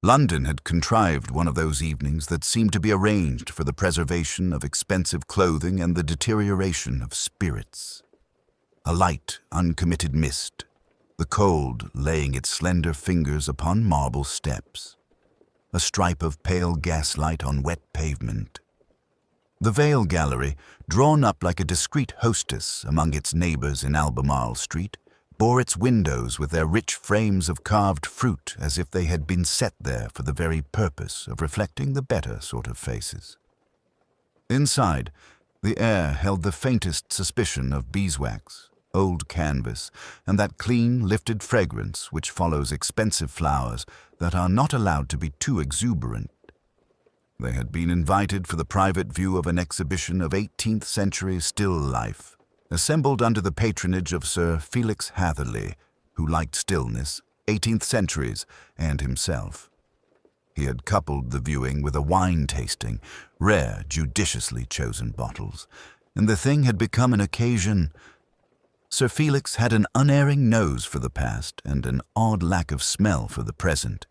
London had contrived one of those evenings that seemed to be arranged for the preservation of expensive clothing and the deterioration of spirits. A light, uncommitted mist, the cold laying its slender fingers upon marble steps, a stripe of pale gaslight on wet pavement. The Vale Gallery, drawn up like a discreet hostess among its neighbors in Albemarle Street, bore its windows with their rich frames of carved fruit as if they had been set there for the very purpose of reflecting the better sort of faces. Inside, the air held the faintest suspicion of beeswax, old canvas, and that clean, lifted fragrance which follows expensive flowers that are not allowed to be too exuberant. They had been invited for the private view of an exhibition of 18th century still life, assembled under the patronage of Sir Felix Hatherley, who liked stillness, 18th centuries, and himself. He had coupled the viewing with a wine tasting, rare, judiciously chosen bottles, and the thing had become an occasion. Sir Felix had an unerring nose for the past and an odd lack of smell for the present.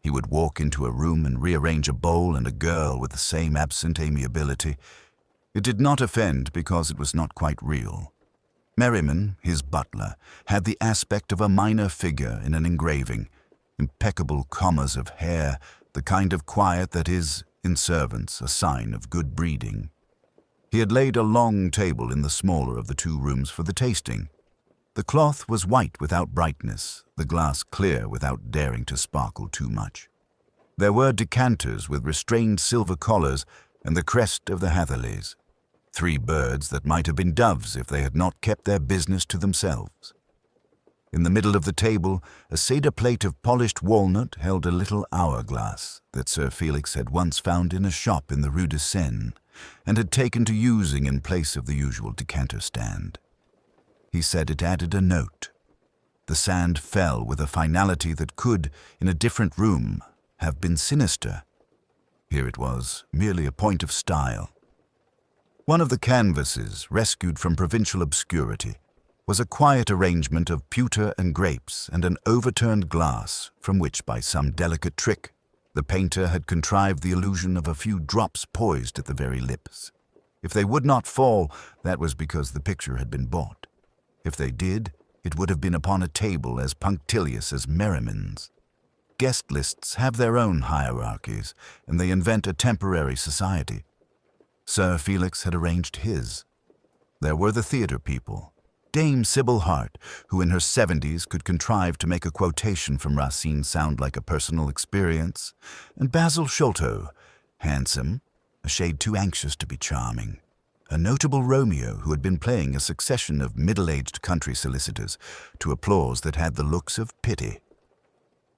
He would walk into a room and rearrange a bowl and a girl with the same absent amiability. It did not offend because it was not quite real. Merriman, his butler, had the aspect of a minor figure in an engraving, impeccable commas of hair, the kind of quiet that is, in servants, a sign of good breeding. He had laid a long table in the smaller of the two rooms for the tasting. The cloth was white without brightness, the glass clear without daring to sparkle too much. There were decanters with restrained silver collars and the crest of the Hatherleys, 3 birds that might have been doves if they had not kept their business to themselves. In the middle of the table, a cedar plate of polished walnut held a little hourglass that Sir Felix had once found in a shop in the Rue de Seine and had taken to using in place of the usual decanter stand. He said it added a note. The sand fell with a finality that could, in a different room, have been sinister. Here it was, merely a point of style. One of the canvases, rescued from provincial obscurity, was a quiet arrangement of pewter and grapes and an overturned glass from which, by some delicate trick, the painter had contrived the illusion of a few drops poised at the very lips. If they would not fall, that was because the picture had been bought. If they did, it would have been upon a table as punctilious as Merriman's. Guest lists have their own hierarchies, and they invent a temporary society. Sir Felix had arranged his. There were the theatre people, Dame Sybil Hart, who in her 70s could contrive to make a quotation from Racine sound like a personal experience, and Basil Sholto, handsome, a shade too anxious to be charming, a notable Romeo who had been playing a succession of middle-aged country solicitors to applause that had the looks of pity.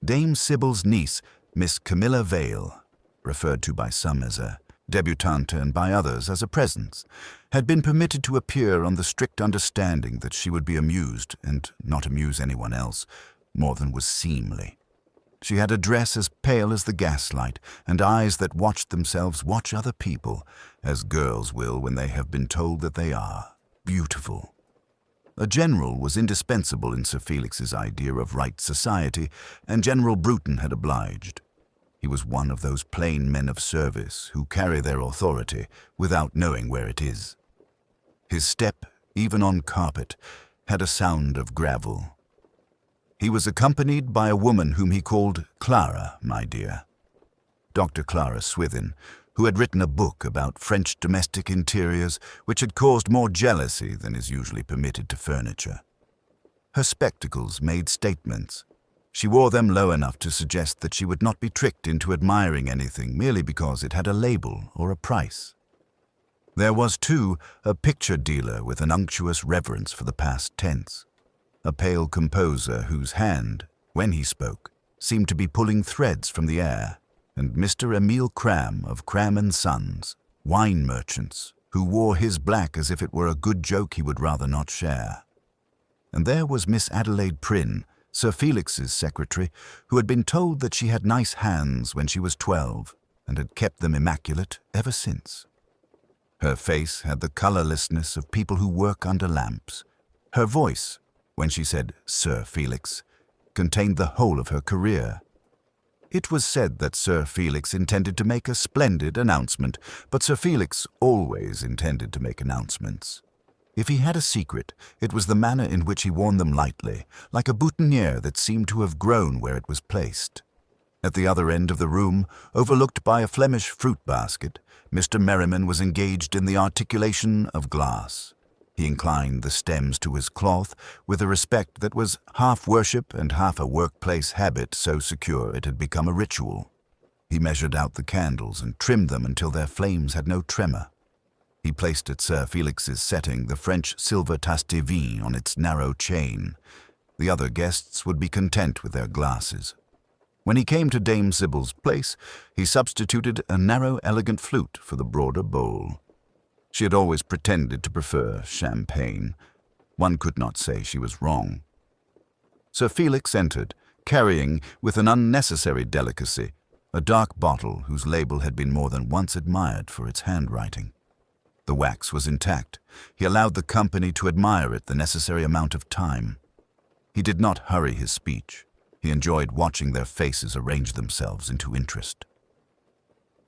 Dame Sybil's niece, Miss Camilla Vale, referred to by some as a debutante and by others as a presence, had been permitted to appear on the strict understanding that she would be amused and not amuse anyone else more than was seemly. She had a dress as pale as the gaslight and eyes that watched themselves watch other people, as girls will when they have been told that they are beautiful. A general was indispensable in Sir Felix's idea of right society, and General Bruton had obliged. He was one of those plain men of service who carry their authority without knowing where it is. His step, even on carpet, had a sound of gravel. He was accompanied by a woman whom he called Clara, my dear. Dr. Clara Swithin, who had written a book about French domestic interiors which had caused more jealousy than is usually permitted to furniture. Her spectacles made statements. She wore them low enough to suggest that she would not be tricked into admiring anything merely because it had a label or a price. There was, too, a picture dealer with an unctuous reverence for the past tense, a pale composer whose hand, when he spoke, seemed to be pulling threads from the air, and Mr. Emile Cram of Cram & Sons, wine merchants, who wore his black as if it were a good joke he would rather not share. And there was Miss Adelaide Prynne, Sir Felix's secretary, who had been told that she had nice hands when she was 12 and had kept them immaculate ever since. Her face had the colorlessness of people who work under lamps. Her voice, when she said Sir Felix, contained the whole of her career. It was said that Sir Felix intended to make a splendid announcement, but Sir Felix always intended to make announcements. If he had a secret, it was the manner in which he worn them lightly, like a boutonniere that seemed to have grown where it was placed. At the other end of the room, overlooked by a Flemish fruit basket, Mr. Merriman was engaged in the articulation of glass. He inclined the stems to his cloth with a respect that was half worship and half a workplace habit so secure it had become a ritual. He measured out the candles and trimmed them until their flames had no tremor. He placed at Sir Felix's setting the French silver tasse de vin on its narrow chain. The other guests would be content with their glasses. When he came to Dame Sybil's place, he substituted a narrow, elegant flute for the broader bowl. She had always pretended to prefer champagne. One could not say she was wrong. Sir Felix entered, carrying, with an unnecessary delicacy, a dark bottle whose label had been more than once admired for its handwriting. The wax was intact. He allowed the company to admire it the necessary amount of time. He did not hurry his speech. He enjoyed watching their faces arrange themselves into interest.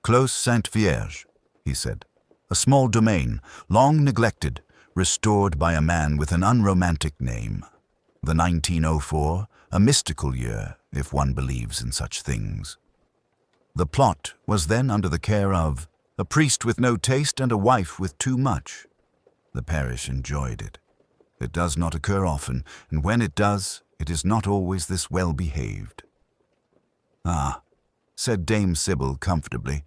Clos Sainte-Vierge, he said. A small domain, long neglected, restored by a man with an unromantic name. The 1904, a mystical year, if one believes in such things. The plot was then under the care of a priest with no taste and a wife with too much. The parish enjoyed it. It does not occur often, and when it does, it is not always this well-behaved. "Ah," said Dame Sybil comfortably,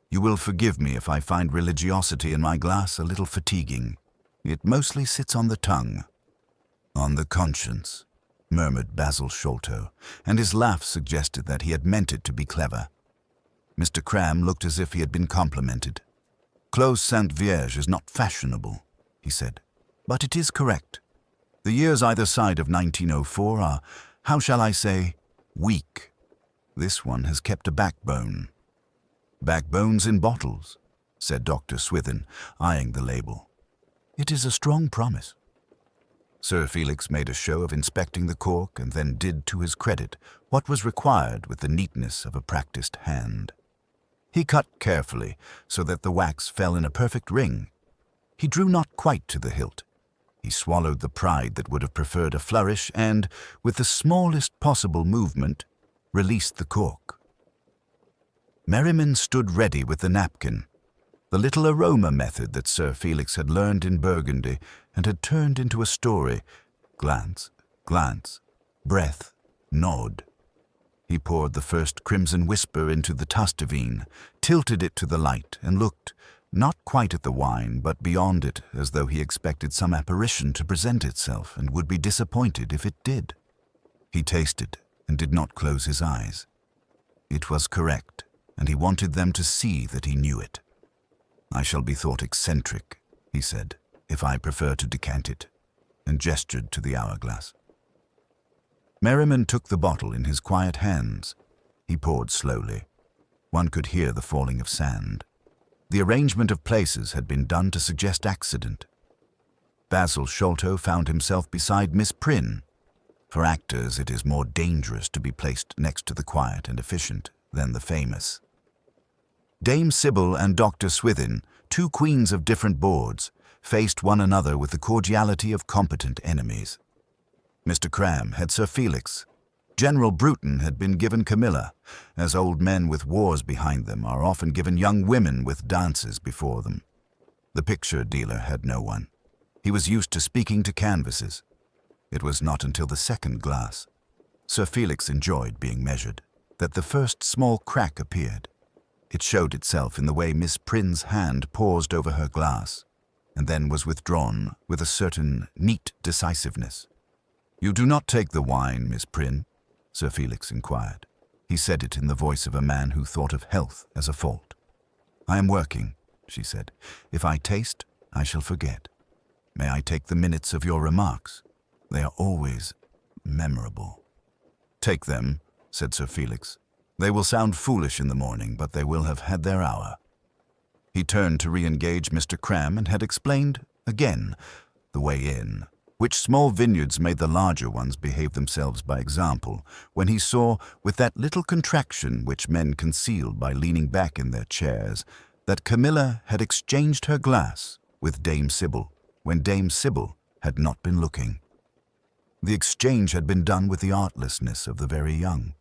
"you will forgive me if I find religiosity in my glass a little fatiguing. It mostly sits on the tongue." "On the conscience," murmured Basil Sholto, and his laugh suggested that he had meant it to be clever. Mr. Cram looked as if he had been complimented. "Clos Sainte-Vierge is not fashionable," he said, "but it is correct. The years either side of 1904 are, how shall I say, weak. This one has kept a backbone." "Backbones in bottles," said Dr. Swithin, eyeing the label. "It is a strong promise." Sir Felix made a show of inspecting the cork and then did to his credit what was required with the neatness of a practiced hand. He cut carefully so that the wax fell in a perfect ring. He drew not quite to the hilt. He swallowed the pride that would have preferred a flourish and, with the smallest possible movement, released the cork. Merriman stood ready with the napkin, the little aroma method that Sir Felix had learned in Burgundy and had turned into a story. Glance, glance, breath, nod. He poured the first crimson whisper into the tasse de vin, tilted it to the light, and looked, not quite at the wine, but beyond it, as though he expected some apparition to present itself and would be disappointed if it did. He tasted and did not close his eyes. It was correct, and he wanted them to see that he knew it. "I shall be thought eccentric," he said, "if I prefer to decant it," and gestured to the hourglass. Merriman took the bottle in his quiet hands. He poured slowly. One could hear the falling of sand. The arrangement of places had been done to suggest accident. Basil Sholto found himself beside Miss Prynne. For actors, it is more dangerous to be placed next to the quiet and efficient than the famous. Dame Sybil and Dr. Swithin, two queens of different boards, faced one another with the cordiality of competent enemies. Mr. Cram had Sir Felix. General Bruton had been given Camilla, as old men with wars behind them are often given young women with dances before them. The picture dealer had no one. He was used to speaking to canvases. It was not until the second glass, Sir Felix enjoyed being measured, that the first small crack appeared. It showed itself in the way Miss Prynne's hand paused over her glass, and then was withdrawn with a certain neat decisiveness. "You do not take the wine, Miss Prynne?" Sir Felix inquired. He said it in the voice of a man who thought of health as a fault. "I am working," she said. "If I taste, I shall forget. May I take the minutes of your remarks? They are always memorable." "Take them," said Sir Felix. "They will sound foolish in the morning, but they will have had their hour." He turned to re-engage Mr. Cram and had explained, again, the way in. Which small vineyards made the larger ones behave themselves by example, when he saw, with that little contraction which men concealed by leaning back in their chairs, that Camilla had exchanged her glass with Dame Sybil, when Dame Sybil had not been looking. The exchange had been done with the artlessness of the very young.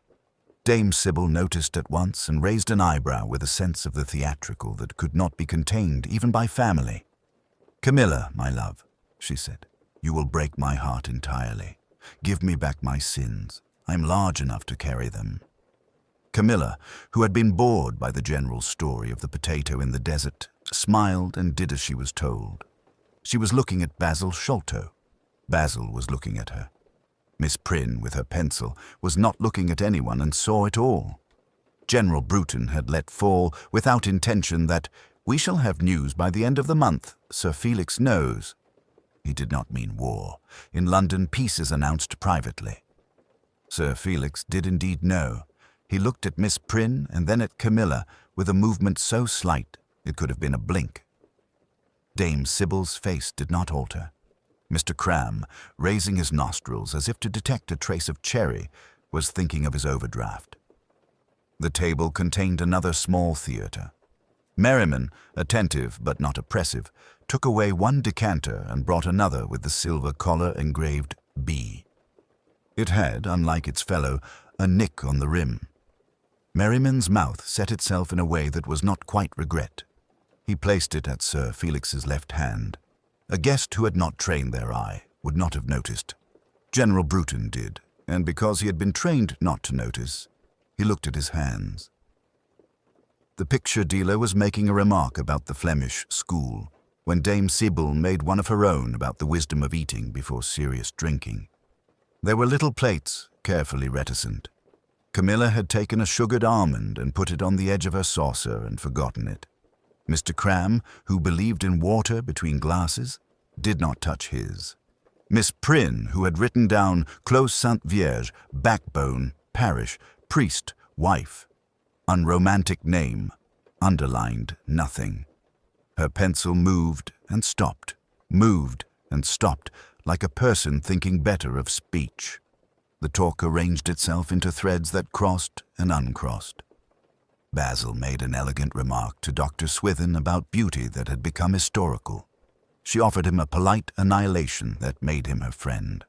Dame Sybil noticed at once and raised an eyebrow with a sense of the theatrical that could not be contained even by family. "Camilla, my love," she said, "you will break my heart entirely. Give me back my sins. I am large enough to carry them." Camilla, who had been bored by the general story of the potato in the desert, smiled and did as she was told. She was looking at Basil Sholto. Basil was looking at her. Miss Prynne, with her pencil, was not looking at anyone and saw it all. General Bruton had let fall, without intention, that "we shall have news by the end of the month. Sir Felix knows." He did not mean war. In London, peace is announced privately. Sir Felix did indeed know. He looked at Miss Prynne and then at Camilla with a movement so slight it could have been a blink. Dame Sybil's face did not alter. Mr. Cram, raising his nostrils as if to detect a trace of cherry, was thinking of his overdraft. The table contained another small theatre. Merriman, attentive but not oppressive, took away one decanter and brought another with the silver collar engraved B. It had, unlike its fellow, a nick on the rim. Merriman's mouth set itself in a way that was not quite regret. He placed it at Sir Felix's left hand. A guest who had not trained their eye would not have noticed. General Bruton did, and because he had been trained not to notice, he looked at his hands. The picture dealer was making a remark about the Flemish school, when Dame Sybil made one of her own about the wisdom of eating before serious drinking. There were little plates, carefully reticent. Camilla had taken a sugared almond and put it on the edge of her saucer and forgotten it. Mr. Cram, who believed in water between glasses, did not touch his. Miss Prynne, who had written down Clos Sainte Vierge, backbone, parish, priest, wife, unromantic name, underlined nothing. Her pencil moved and stopped, like a person thinking better of speech. The talk arranged itself into threads that crossed and uncrossed. Basil made an elegant remark to Dr. Swithin about beauty that had become historical. She offered him a polite annihilation that made him her friend.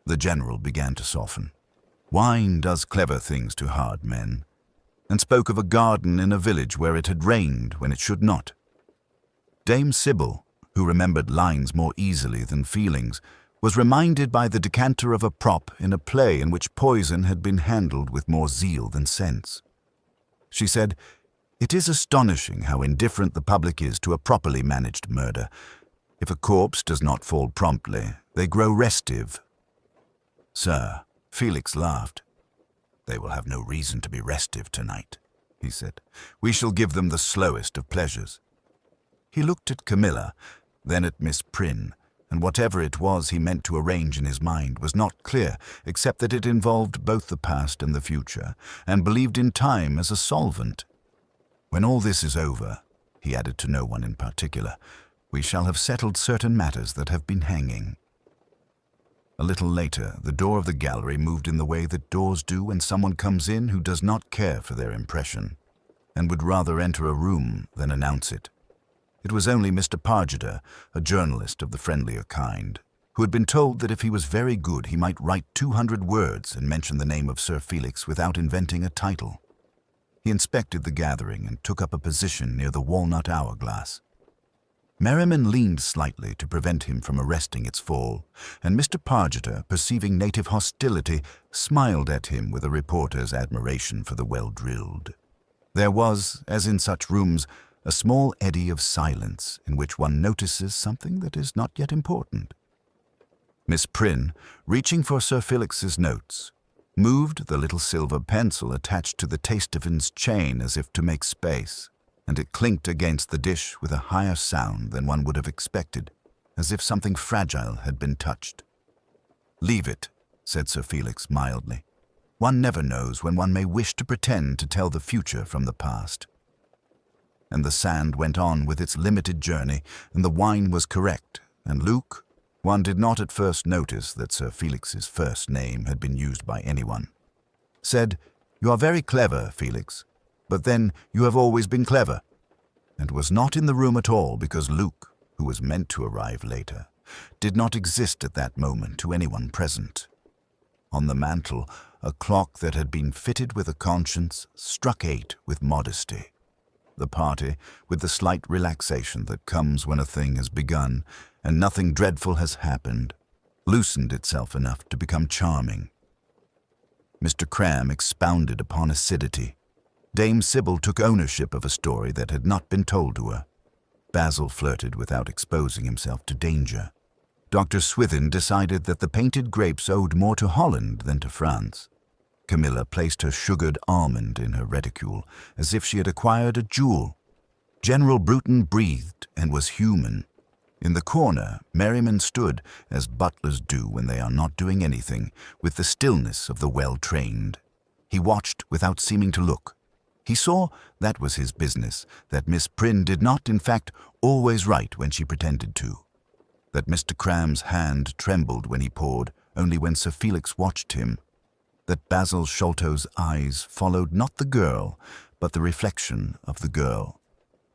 The general began to soften. Wine does clever things to hard men, and spoke of a garden in a village where it had rained when it should not. Dame Sybil, who remembered lines more easily than feelings, was reminded by the decanter of a prop in a play in which poison had been handled with more zeal than sense. She said, "It is astonishing how indifferent the public is to a properly managed murder. If a corpse does not fall promptly, they grow restive." "Sir," Felix laughed. "They will have no reason to be restive tonight," he said. "We shall give them the slowest of pleasures." He looked at Camilla, then at Miss Prynne, and whatever it was he meant to arrange in his mind was not clear, except that it involved both the past and the future, and believed in time as a solvent. "When all this is over," he added to no one in particular, "we shall have settled certain matters that have been hanging." A little later, the door of the gallery moved in the way that doors do when someone comes in who does not care for their impression, and would rather enter a room than announce it. It was only Mr. Pargeter, a journalist of the friendlier kind, who had been told that if he was very good he might write 200 words and mention the name of Sir Felix without inventing a title. He inspected the gathering and took up a position near the walnut hourglass. Merriman leaned slightly to prevent him from arresting its fall, and Mr. Pargeter, perceiving native hostility, smiled at him with a reporter's admiration for the well-drilled. There was, as in such rooms, a small eddy of silence in which one notices something that is not yet important. Miss Prynne, reaching for Sir Felix's notes, moved the little silver pencil attached to the Tastevin's chain as if to make space, and it clinked against the dish with a higher sound than one would have expected, as if something fragile had been touched. "Leave it," said Sir Felix mildly. "One never knows when one may wish to pretend to tell the future from the past." And the sand went on with its limited journey, and the wine was correct, and Luke, One did not at first notice that Sir Felix's first name had been used by anyone. Said, "You are very clever, Felix, but then you have always been clever," and was not in the room at all because Luke, who was meant to arrive later, did not exist at that moment to anyone present. On the mantel, a clock that had been fitted with a conscience struck 8 with modesty. The party, with the slight relaxation that comes when a thing has begun and nothing dreadful has happened, loosened itself enough to become charming. Mr. Cram expounded upon acidity. Dame Sybil took ownership of a story that had not been told to her. Basil flirted without exposing himself to danger. Dr. Swithin decided that the painted grapes owed more to Holland than to France. Camilla placed her sugared almond in her reticule as if she had acquired a jewel. General Bruton breathed and was human. In the corner, Merriman stood, as butlers do when they are not doing anything, with the stillness of the well-trained. He watched without seeming to look. He saw that was his business, that Miss Prynne did not, in fact, always write when she pretended to. That Mr. Cram's hand trembled when he poured, only when Sir Felix watched him. That Basil Sholto's eyes followed not the girl, but the reflection of the girl.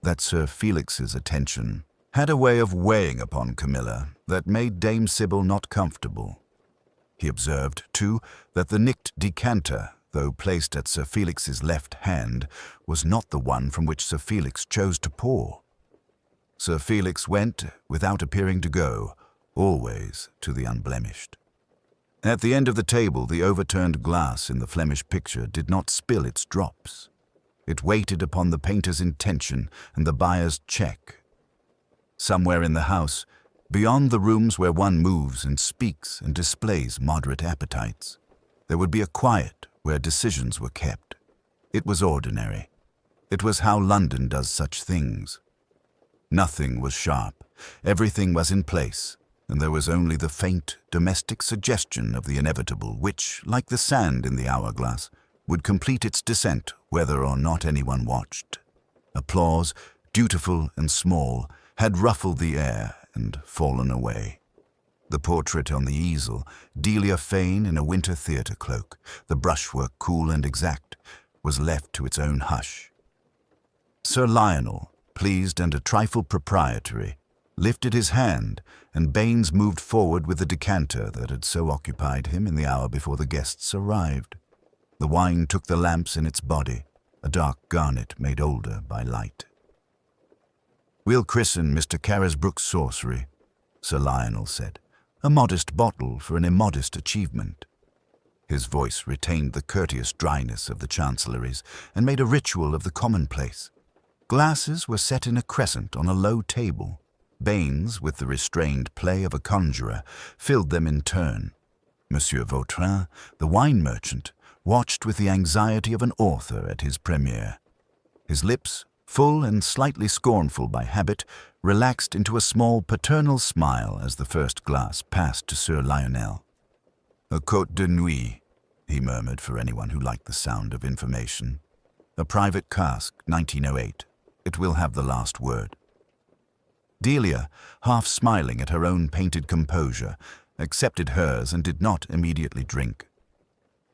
That Sir Felix's attention had a way of weighing upon Camilla that made Dame Sybil not comfortable. He observed, too, that the nicked decanter, though placed at Sir Felix's left hand, was not the one from which Sir Felix chose to pour. Sir Felix went, without appearing to go, always to the unblemished. At the end of the table, the overturned glass in the Flemish picture did not spill its drops. It waited upon the painter's intention and the buyer's check. Somewhere in the house, beyond the rooms where one moves and speaks and displays moderate appetites, there would be a quiet where decisions were kept. It was ordinary. It was how London does such things. Nothing was sharp. Everything was in place, and there was only the faint, domestic suggestion of the inevitable which, like the sand in the hourglass, would complete its descent whether or not anyone watched. Applause, dutiful and small, had ruffled the air and fallen away. The portrait on the easel, Delia Fane in a winter theatre cloak, the brushwork cool and exact, was left to its own hush. Sir Lionel, pleased and a trifle proprietary, lifted his hand, and Baines moved forward with the decanter that had so occupied him in the hour before the guests arrived. The wine took the lamps in its body, a dark garnet made older by light. "We'll christen Mr. Carisbrook's sorcery," Sir Lionel said, "a modest bottle for an immodest achievement." His voice retained the courteous dryness of the Chancelleries and made a ritual of the commonplace. Glasses were set in a crescent on a low table. Baines, with the restrained play of a conjurer, filled them in turn. Monsieur Vautrin, the wine merchant, watched with the anxiety of an author at his premiere. His lips, full and slightly scornful by habit, relaxed into a small paternal smile as the first glass passed to Sir Lionel. "A Côte de Nuit," he murmured for anyone who liked the sound of information. "A private cask, 1908. It will have the last word." Delia, half smiling at her own painted composure, accepted hers and did not immediately drink.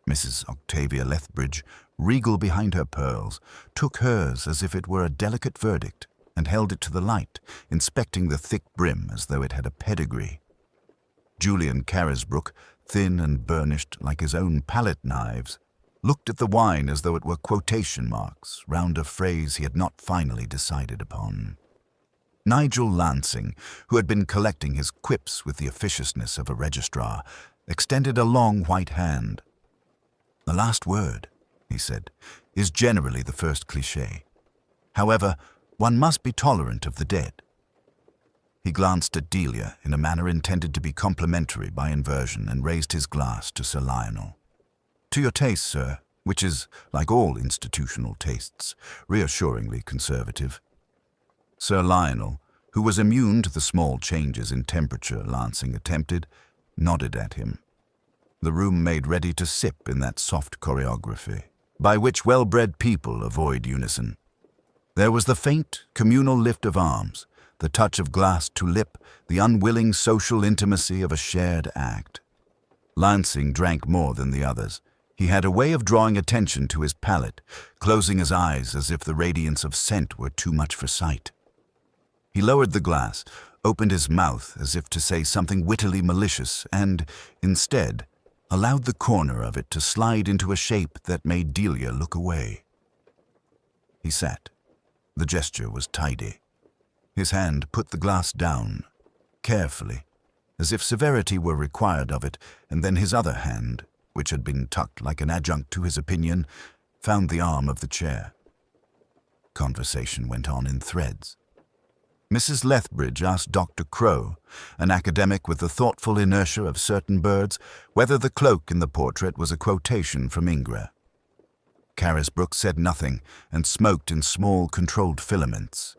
Mrs. Octavia Lethbridge, regal behind her pearls, took hers as if it were a delicate verdict and held it to the light, inspecting the thick brim as though it had a pedigree. Julian Carisbrook, thin and burnished like his own palette knives, looked at the wine as though it were quotation marks round a phrase he had not finally decided upon. Nigel Lansing, who had been collecting his quips with the officiousness of a registrar, extended a long white hand. "The last word," he said, "is generally the first cliché. However, one must be tolerant of the dead." He glanced at Delia in a manner intended to be complimentary by inversion and raised his glass to Sir Lionel. "To your taste, sir, which is, like all institutional tastes, reassuringly conservative." Sir Lionel, who was immune to the small changes in temperature Lansing attempted, nodded at him. The room made ready to sip in that soft choreography, by which well-bred people avoid unison. There was the faint, communal lift of arms, the touch of glass to lip, the unwilling social intimacy of a shared act. Lansing drank more than the others. He had a way of drawing attention to his palate, closing his eyes as if the radiance of scent were too much for sight. He lowered the glass, opened his mouth as if to say something wittily malicious, and, instead, allowed the corner of it to slide into a shape that made Delia look away. He sat. The gesture was tidy. His hand put the glass down, carefully, as if severity were required of it, and then his other hand, which had been tucked like an adjunct to his opinion, found the arm of the chair. Conversation went on in threads. Mrs. Lethbridge asked Dr. Crow, an academic with the thoughtful inertia of certain birds, whether the cloak in the portrait was a quotation from Ingres. Carisbrook said nothing and smoked in small, controlled filaments.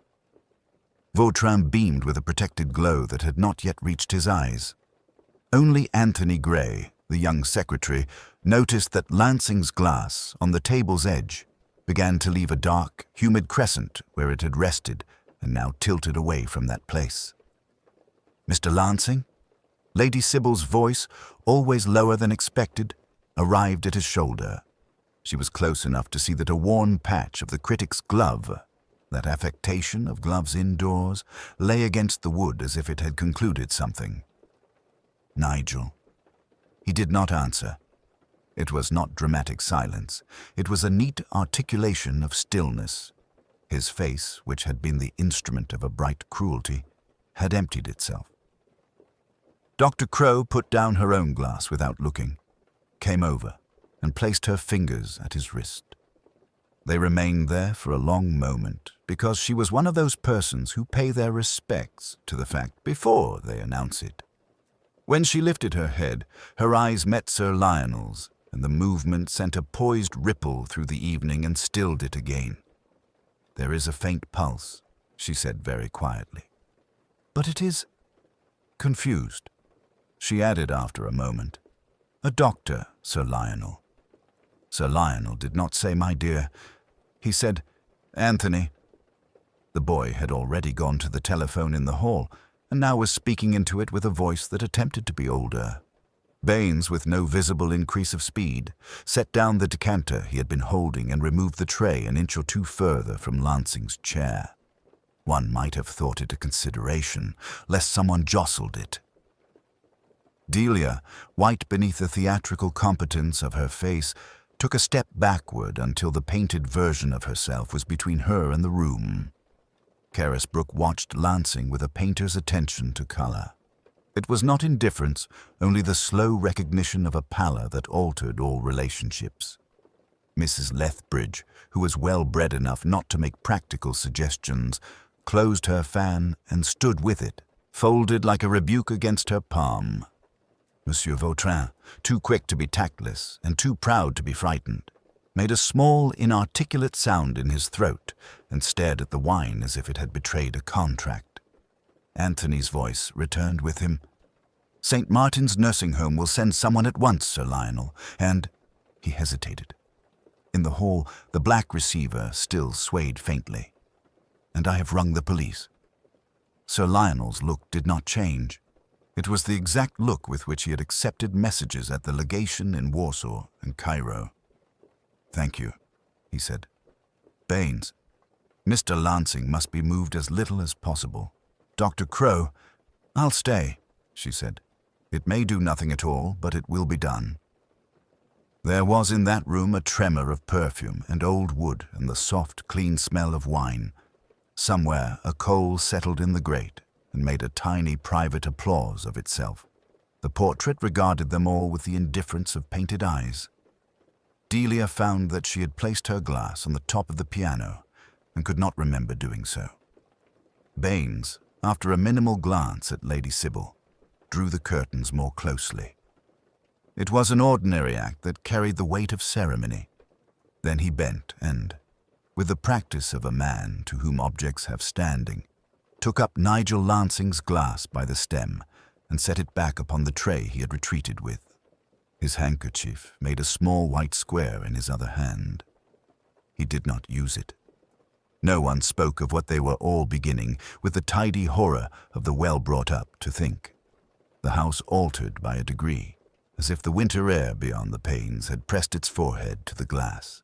Vautrin beamed with a protected glow that had not yet reached his eyes. Only Anthony Gray, the young secretary, noticed that Lansing's glass, on the table's edge, began to leave a dark, humid crescent where it had rested and now tilted away from that place. "Mr. Lansing?" Lady Sybil's voice, always lower than expected, arrived at his shoulder. She was close enough to see that a worn patch of the critic's glove, that affectation of gloves indoors, lay against the wood as if it had concluded something. "Nigel." He did not answer. It was not dramatic silence. It was a neat articulation of stillness. His face, which had been the instrument of a bright cruelty, had emptied itself. Dr. Crow put down her own glass without looking, came over, and placed her fingers at his wrist. They remained there for a long moment, because she was one of those persons who pay their respects to the fact before they announce it. When she lifted her head, her eyes met Sir Lionel's, and the movement sent a poised ripple through the evening and stilled it again. "There is a faint pulse," she said very quietly. "But it is confused," she added after a moment. "A doctor, Sir Lionel." Sir Lionel did not say "my dear." He said, "Anthony." The boy had already gone to the telephone in the hall, and now was speaking into it with a voice that attempted to be older. Baines, with no visible increase of speed, set down the decanter he had been holding and removed the tray an inch or two further from Lansing's chair. One might have thought it a consideration, lest someone jostled it. Delia, white beneath the theatrical competence of her face, took a step backward until the painted version of herself was between her and the room. Carisbrook watched Lansing with a painter's attention to color. It was not indifference, only the slow recognition of a pallor that altered all relationships. Mrs. Lethbridge, who was well bred enough not to make practical suggestions, closed her fan and stood with it, folded like a rebuke against her palm. Monsieur Vautrin, too quick to be tactless and too proud to be frightened, made a small, inarticulate sound in his throat and stared at the wine as if it had betrayed a contract. Anthony's voice returned with him. "St. Martin's nursing home will send someone at once, Sir Lionel, and—" He hesitated. In the hall, the black receiver still swayed faintly. "And I have rung the police." Sir Lionel's look did not change. It was the exact look with which he had accepted messages at the legation in Warsaw and Cairo. "Thank you," he said. "Baines, Mr. Lansing must be moved as little as possible. Dr. Crow—" "I'll stay," she said. "It may do nothing at all, but it will be done." There was in that room a tremor of perfume and old wood and the soft, clean smell of wine. Somewhere a coal settled in the grate and made a tiny private applause of itself. The portrait regarded them all with the indifference of painted eyes. Delia found that she had placed her glass on the top of the piano and could not remember doing so. Baines, after a minimal glance at Lady Sybil, drew the curtains more closely. It was an ordinary act that carried the weight of ceremony. Then he bent and, with the practice of a man to whom objects have standing, took up Nigel Lansing's glass by the stem and set it back upon the tray he had retreated with. His handkerchief made a small white square in his other hand. He did not use it. No one spoke of what they were all beginning, with the tidy horror of the well-brought-up, to think. The house altered by a degree, as if the winter air beyond the panes had pressed its forehead to the glass.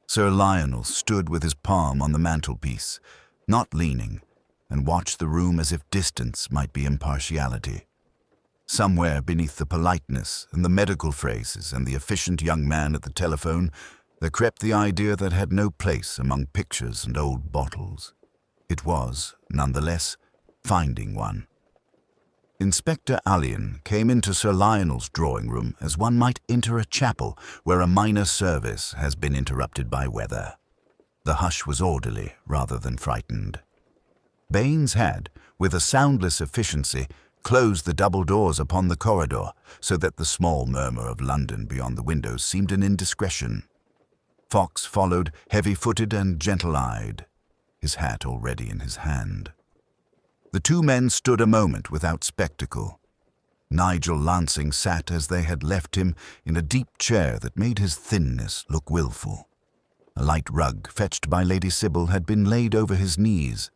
Sir Lionel stood with his palm on the mantelpiece, not leaning, and watched the room as if distance might be impartiality. Somewhere beneath the politeness and the medical phrases and the efficient young man at the telephone, there crept the idea that had no place among pictures and old bottles. It was, nonetheless, finding one. Inspector Alleyn came into Sir Lionel's drawing-room as one might enter a chapel where a minor service has been interrupted by weather. The hush was orderly rather than frightened. Baines had, with a soundless efficiency, closed the double doors upon the corridor so that the small murmur of London beyond the windows seemed an indiscretion. Fox followed, heavy-footed and gentle-eyed, his hat already in his hand. The two men stood a moment without spectacle. Nigel Lansing sat as they had left him in a deep chair that made his thinness look wilful. A light rug fetched by Lady Sybil had been laid over his knees.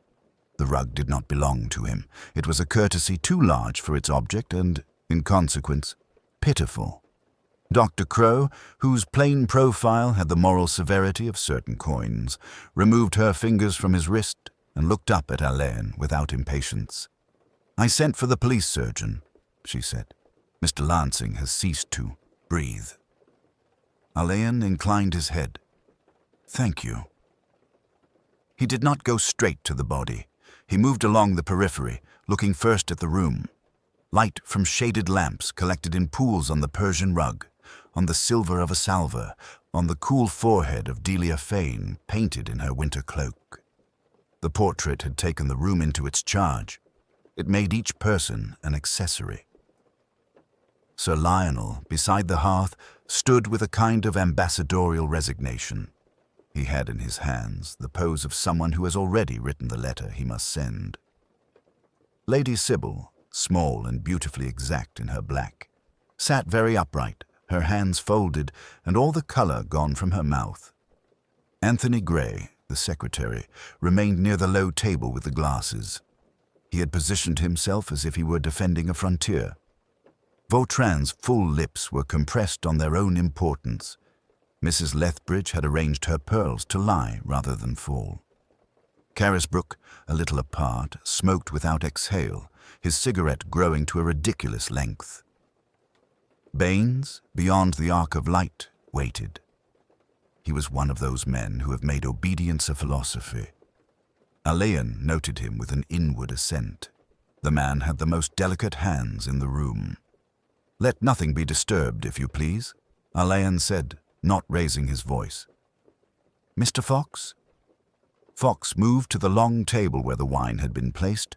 The rug did not belong to him. It was a courtesy too large for its object and, in consequence, pitiful. Dr. Crow, whose plain profile had the moral severity of certain coins, removed her fingers from his wrist and looked up at Alleyn without impatience. "I sent for the police surgeon," she said. "Mr. Lansing has ceased to breathe." Alleyn inclined his head. "Thank you." He did not go straight to the body. He moved along the periphery, looking first at the room. Light from shaded lamps collected in pools on the Persian rug, on the silver of a salver, on the cool forehead of Delia Fane, painted in her winter cloak. The portrait had taken the room into its charge. It made each person an accessory. Sir Lionel, beside the hearth, stood with a kind of ambassadorial resignation. He had in his hands the pose of someone who has already written the letter he must send. Lady Sybil, small and beautifully exact in her black, sat very upright, her hands folded, and all the colour gone from her mouth. Anthony Gray, the secretary, remained near the low table with the glasses. He had positioned himself as if he were defending a frontier. Vautrin's full lips were compressed on their own importance. Mrs. Lethbridge had arranged her pearls to lie rather than fall. Carisbrook, a little apart, smoked without exhale, his cigarette growing to a ridiculous length. Baines, beyond the arc of light, waited. He was one of those men who have made obedience a philosophy. Alleyn noted him with an inward assent. The man had the most delicate hands in the room. "Let nothing be disturbed, if you please," Alleyn said, not raising his voice. "Mr. Fox?" Fox moved to the long table where the wine had been placed.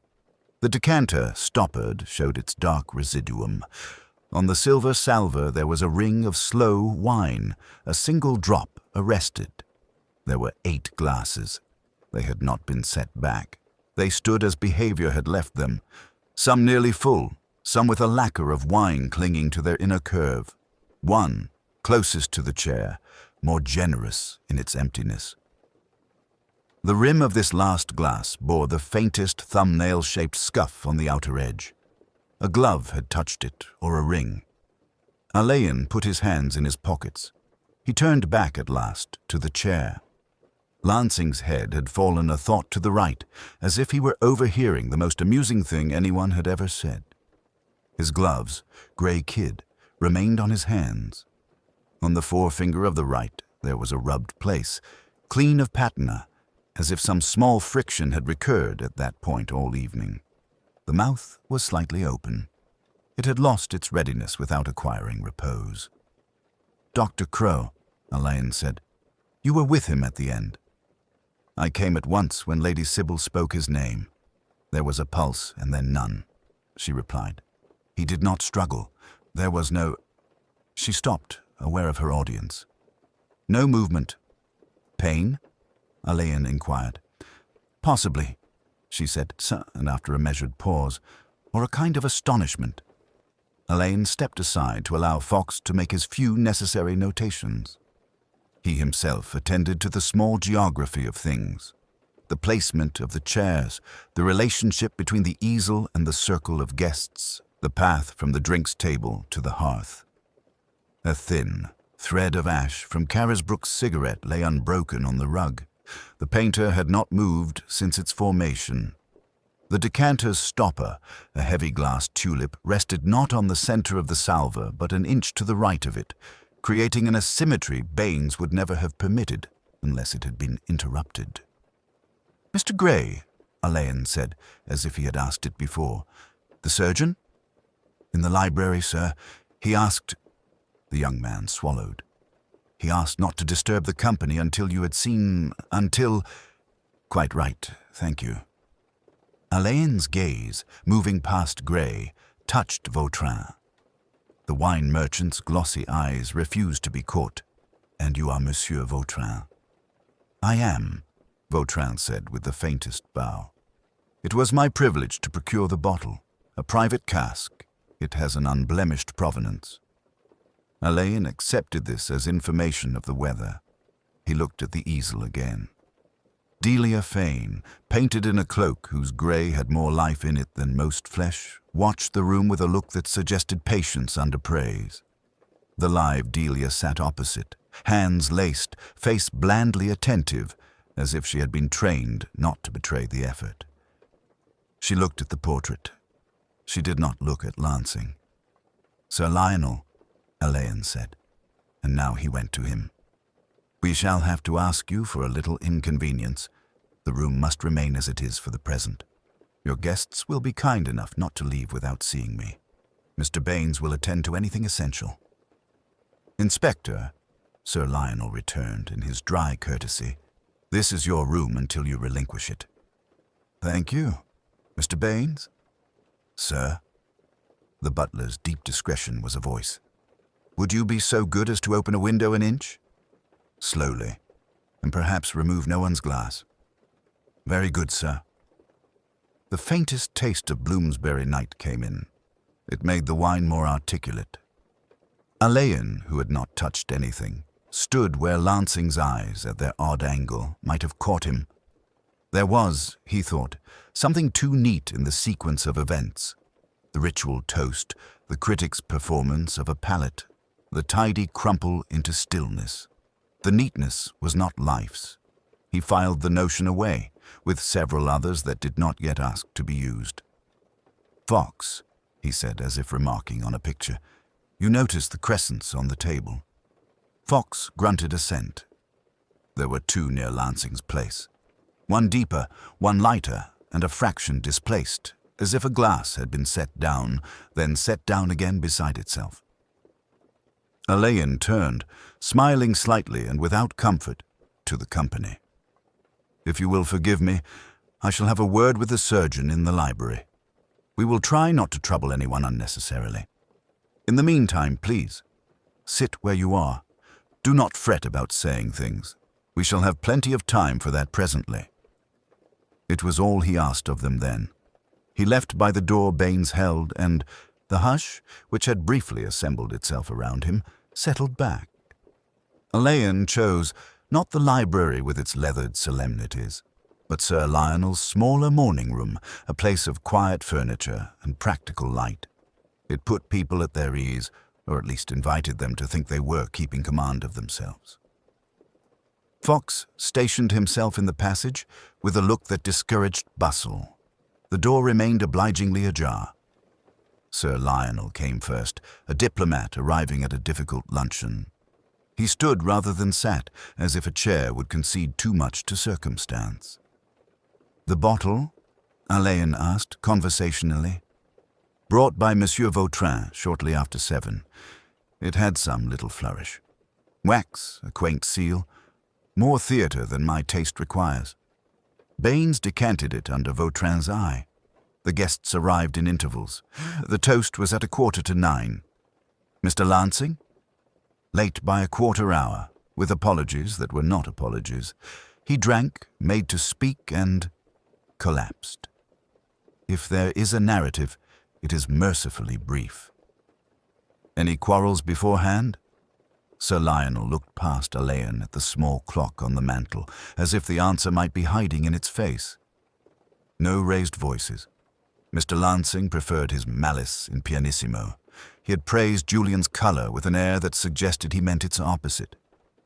The decanter, stoppered, showed its dark residuum. On the silver salver there was a ring of slow wine, a single drop arrested. There were 8 glasses. They had not been set back. They stood as behavior had left them, some nearly full, some with a lacquer of wine clinging to their inner curve. One, closest to the chair, more generous in its emptiness. The rim of this last glass bore the faintest thumbnail-shaped scuff on the outer edge. A glove had touched it, or a ring. Alleyn put his hands in his pockets. He turned back at last to the chair. Lansing's head had fallen a thought to the right, as if he were overhearing the most amusing thing anyone had ever said. His gloves, grey kid, remained on his hands. On the forefinger of the right there was a rubbed place, clean of patina, as if some small friction had recurred at that point all evening. The mouth was slightly open. It had lost its readiness without acquiring repose. "Dr. Crow," Alleyn said, "you were with him at the end." "I came at once when Lady Sybil spoke his name. There was a pulse and then none," she replied. "He did not struggle. There was no—" She stopped, aware of her audience. "No movement." "Pain?" Alleyn inquired. "Possibly," she said, and after a measured pause, "or a kind of astonishment." Alleyn stepped aside to allow Fox to make his few necessary notations. He himself attended to the small geography of things, the placement of the chairs, the relationship between the easel and the circle of guests, the path from the drinks table to the hearth. A thin thread of ash from Carisbrook's cigarette lay unbroken on the rug. The painter had not moved since its formation. The decanter's stopper, a heavy glass tulip, rested not on the center of the salver but an inch to the right of it, creating an asymmetry Baines would never have permitted unless it had been interrupted. "Mr. Gray," Alleyn said, as if he had asked it before. "The surgeon?" "In the library, sir. He asked—" The young man swallowed. "He asked not to disturb the company until you had seen—until—" "Quite right, thank you." Alleyn's gaze, moving past Gray, touched Vautrin. The wine merchant's glossy eyes refused to be caught. "And you are Monsieur Vautrin?" "I am," Vautrin said with the faintest bow. "It was my privilege to procure the bottle, a private cask. It has an unblemished provenance." Alleyn accepted this as information of the weather. He looked at the easel again. Delia Fane, painted in a cloak whose grey had more life in it than most flesh, watched the room with a look that suggested patience under praise. The live Delia sat opposite, hands laced, face blandly attentive, as if she had been trained not to betray the effort. She looked at the portrait. She did not look at Lansing. "Sir Lionel," Alleyn said, and now he went to him. "We shall have to ask you for a little inconvenience. The room must remain as it is for the present. Your guests will be kind enough not to leave without seeing me. Mr. Baines will attend to anything essential." "Inspector," Sir Lionel returned in his dry courtesy, "this is your room until you relinquish it." "Thank you. Mr. Baines?" "Sir?" The butler's deep discretion was a voice. "Would you be so good as to open a window an inch? Slowly, and perhaps remove no one's glass." "Very good, sir." The faintest taste of Bloomsbury night came in. It made the wine more articulate. Alleyn, who had not touched anything, stood where Lansing's eyes, at their odd angle, might have caught him. There was, he thought, something too neat in the sequence of events. The ritual toast, the critic's performance of a palate, the tidy crumple into stillness. The neatness was not life's. He filed the notion away, with several others that did not yet ask to be used. "Fox," he said, as if remarking on a picture, "you notice the crescents on the table." Fox grunted assent. There were two near Lansing's place. One deeper, one lighter, and a fraction displaced, as if a glass had been set down, then set down again beside itself. Alleyn turned, smiling slightly and without comfort, to the company. "If you will forgive me, I shall have a word with the surgeon in the library. We will try not to trouble anyone unnecessarily. In the meantime, please, sit where you are. Do not fret about saying things. We shall have plenty of time for that presently." It was all he asked of them then. He left by the door Baines held, and the hush, which had briefly assembled itself around him, settled back. Alleyn chose not the library with its leathered solemnities, but Sir Lionel's smaller morning room, a place of quiet furniture and practical light. It put people at their ease, or at least invited them to think they were keeping command of themselves. Fox stationed himself in the passage with a look that discouraged bustle. The door remained obligingly ajar. Sir Lionel came first, a diplomat arriving at a difficult luncheon. He stood rather than sat, as if a chair would concede too much to circumstance. "The bottle?" Alleyn asked conversationally. "Brought by Monsieur Vautrin shortly after 7. It had some little flourish. Wax, a quaint seal, more theatre than my taste requires." Baines decanted it under Vautrin's eye. The guests arrived in intervals. The toast was at 9:15. "Mr. Lansing?" Late by a quarter hour, with apologies that were not apologies. He drank, made to speak, and collapsed. If there is a narrative, it is mercifully brief. "Any quarrels beforehand?" Sir Lionel looked past Alleyn at the small clock on the mantel, as if the answer might be hiding in its face. No raised voices. Mr. Lansing preferred his malice in pianissimo. He had praised Julian's colour with an air that suggested he meant its opposite.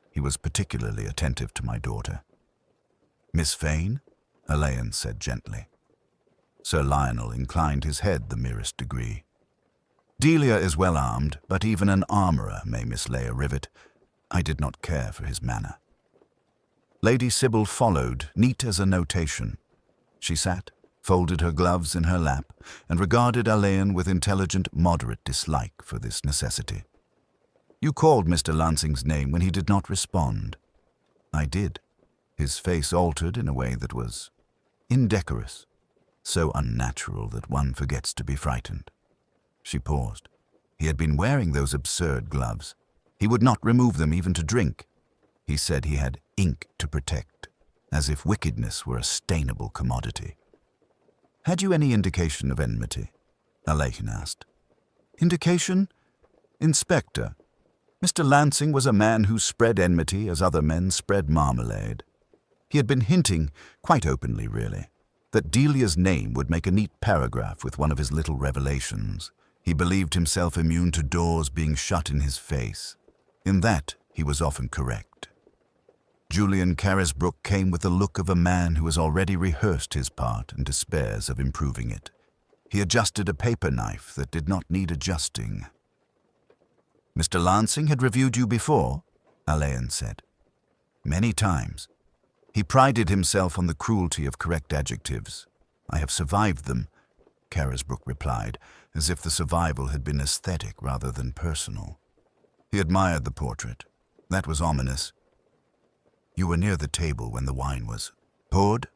He was particularly attentive to my daughter. "Miss Fane?" Alleyn said gently. Sir Lionel inclined his head the merest degree. "Delia is well armed, but even an armourer may mislay a rivet." I did not care for his manner. Lady Sybil followed, neat as a notation. She sat, folded her gloves in her lap, and regarded Alleyn with intelligent, moderate dislike for this necessity. "You called Mr. Lansing's name when he did not respond." "I did." His face altered in a way that was indecorous, so unnatural that one forgets to be frightened. She paused. He had been wearing those absurd gloves. He would not remove them even to drink. He said he had ink to protect, as if wickedness were a stainable commodity. "Had you any indication of enmity?" Alleyn asked. "Indication? Inspector, Mr. Lansing was a man who spread enmity as other men spread marmalade. He had been hinting, quite openly really, that Delia's name would make a neat paragraph with one of his little revelations. He believed himself immune to doors being shut in his face. In that, he was often correct. Julian Carisbrooke came with the look of a man who has already rehearsed his part and despairs of improving it. He adjusted a paper knife that did not need adjusting. "Mr. Lansing had reviewed you before?" Alleyn said. "Many times. He prided himself on the cruelty of correct adjectives. I have survived them," Carisbrooke replied, as if the survival had been aesthetic rather than personal. He admired the portrait. That was ominous. "You were near the table when the wine was poured?"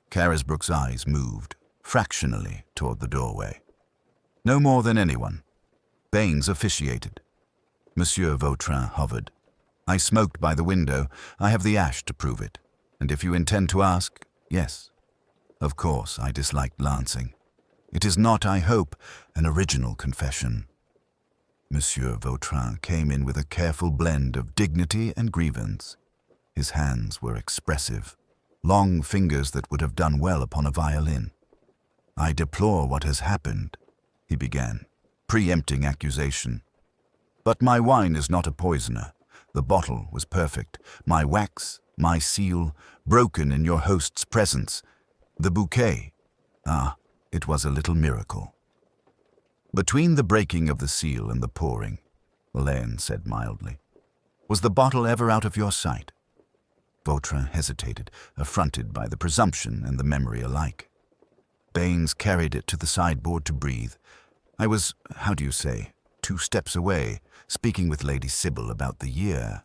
Carisbrooke's eyes moved, fractionally, toward the doorway. "No more than anyone. Baines officiated." Monsieur Vautrin hovered. "I smoked by the window. I have the ash to prove it. And if you intend to ask, yes. Of course, I disliked Lansing. It is not, I hope, an original confession." Monsieur Vautrin came in with a careful blend of dignity and grievance. His hands were expressive, long fingers that would have done well upon a violin. "I deplore what has happened," he began, preempting accusation. "But my wine is not a poisoner. The bottle was perfect. My wax, my seal, broken in your host's presence. The bouquet, it was a little miracle." "Between the breaking of the seal and the pouring," Alleyn said mildly, "was the bottle ever out of your sight?" Vautrin hesitated, affronted by the presumption and the memory alike. Baines carried it to the sideboard to breathe. "I was, 2 steps away, speaking with Lady Sybil about the year.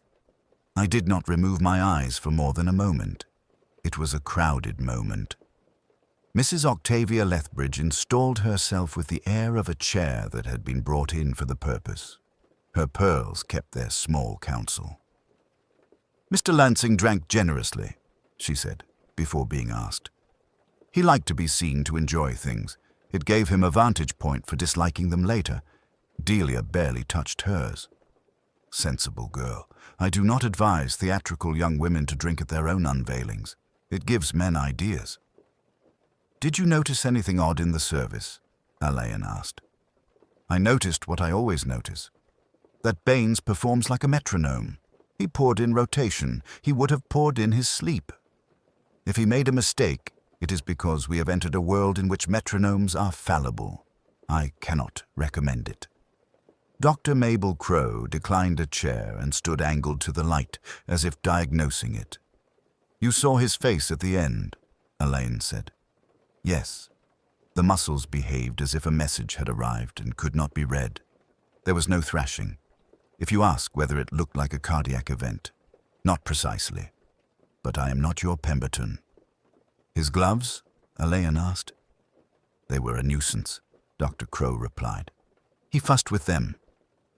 I did not remove my eyes for more than a moment. It was a crowded moment. Mrs. Octavia Lethbridge installed herself with the air of a chair that had been brought in for the purpose. Her pearls kept their small counsel. "Mr. Lansing drank generously," she said, before being asked. "He liked to be seen to enjoy things. It gave him a vantage point for disliking them later. Delia barely touched hers. Sensible girl. I do not advise theatrical young women to drink at their own unveilings. It gives men ideas." "Did you notice anything odd in the service?" Alleyn asked. "I noticed what I always notice. That Baines performs like a metronome. He poured in rotation. He would have poured in his sleep. If he made a mistake, it is because we have entered a world in which metronomes are fallible. I cannot recommend it." Dr. Mabel Crowe declined a chair and stood angled to the light, as if diagnosing it. "You saw his face at the end," Alleyn said. "Yes." The muscles behaved as if a message had arrived and could not be read. There was no thrashing. If you ask whether it looked like a cardiac event, not precisely. But I am not your Pemberton. "His gloves?" Alleyn asked. "They were a nuisance," Dr. Crowe replied. "He fussed with them.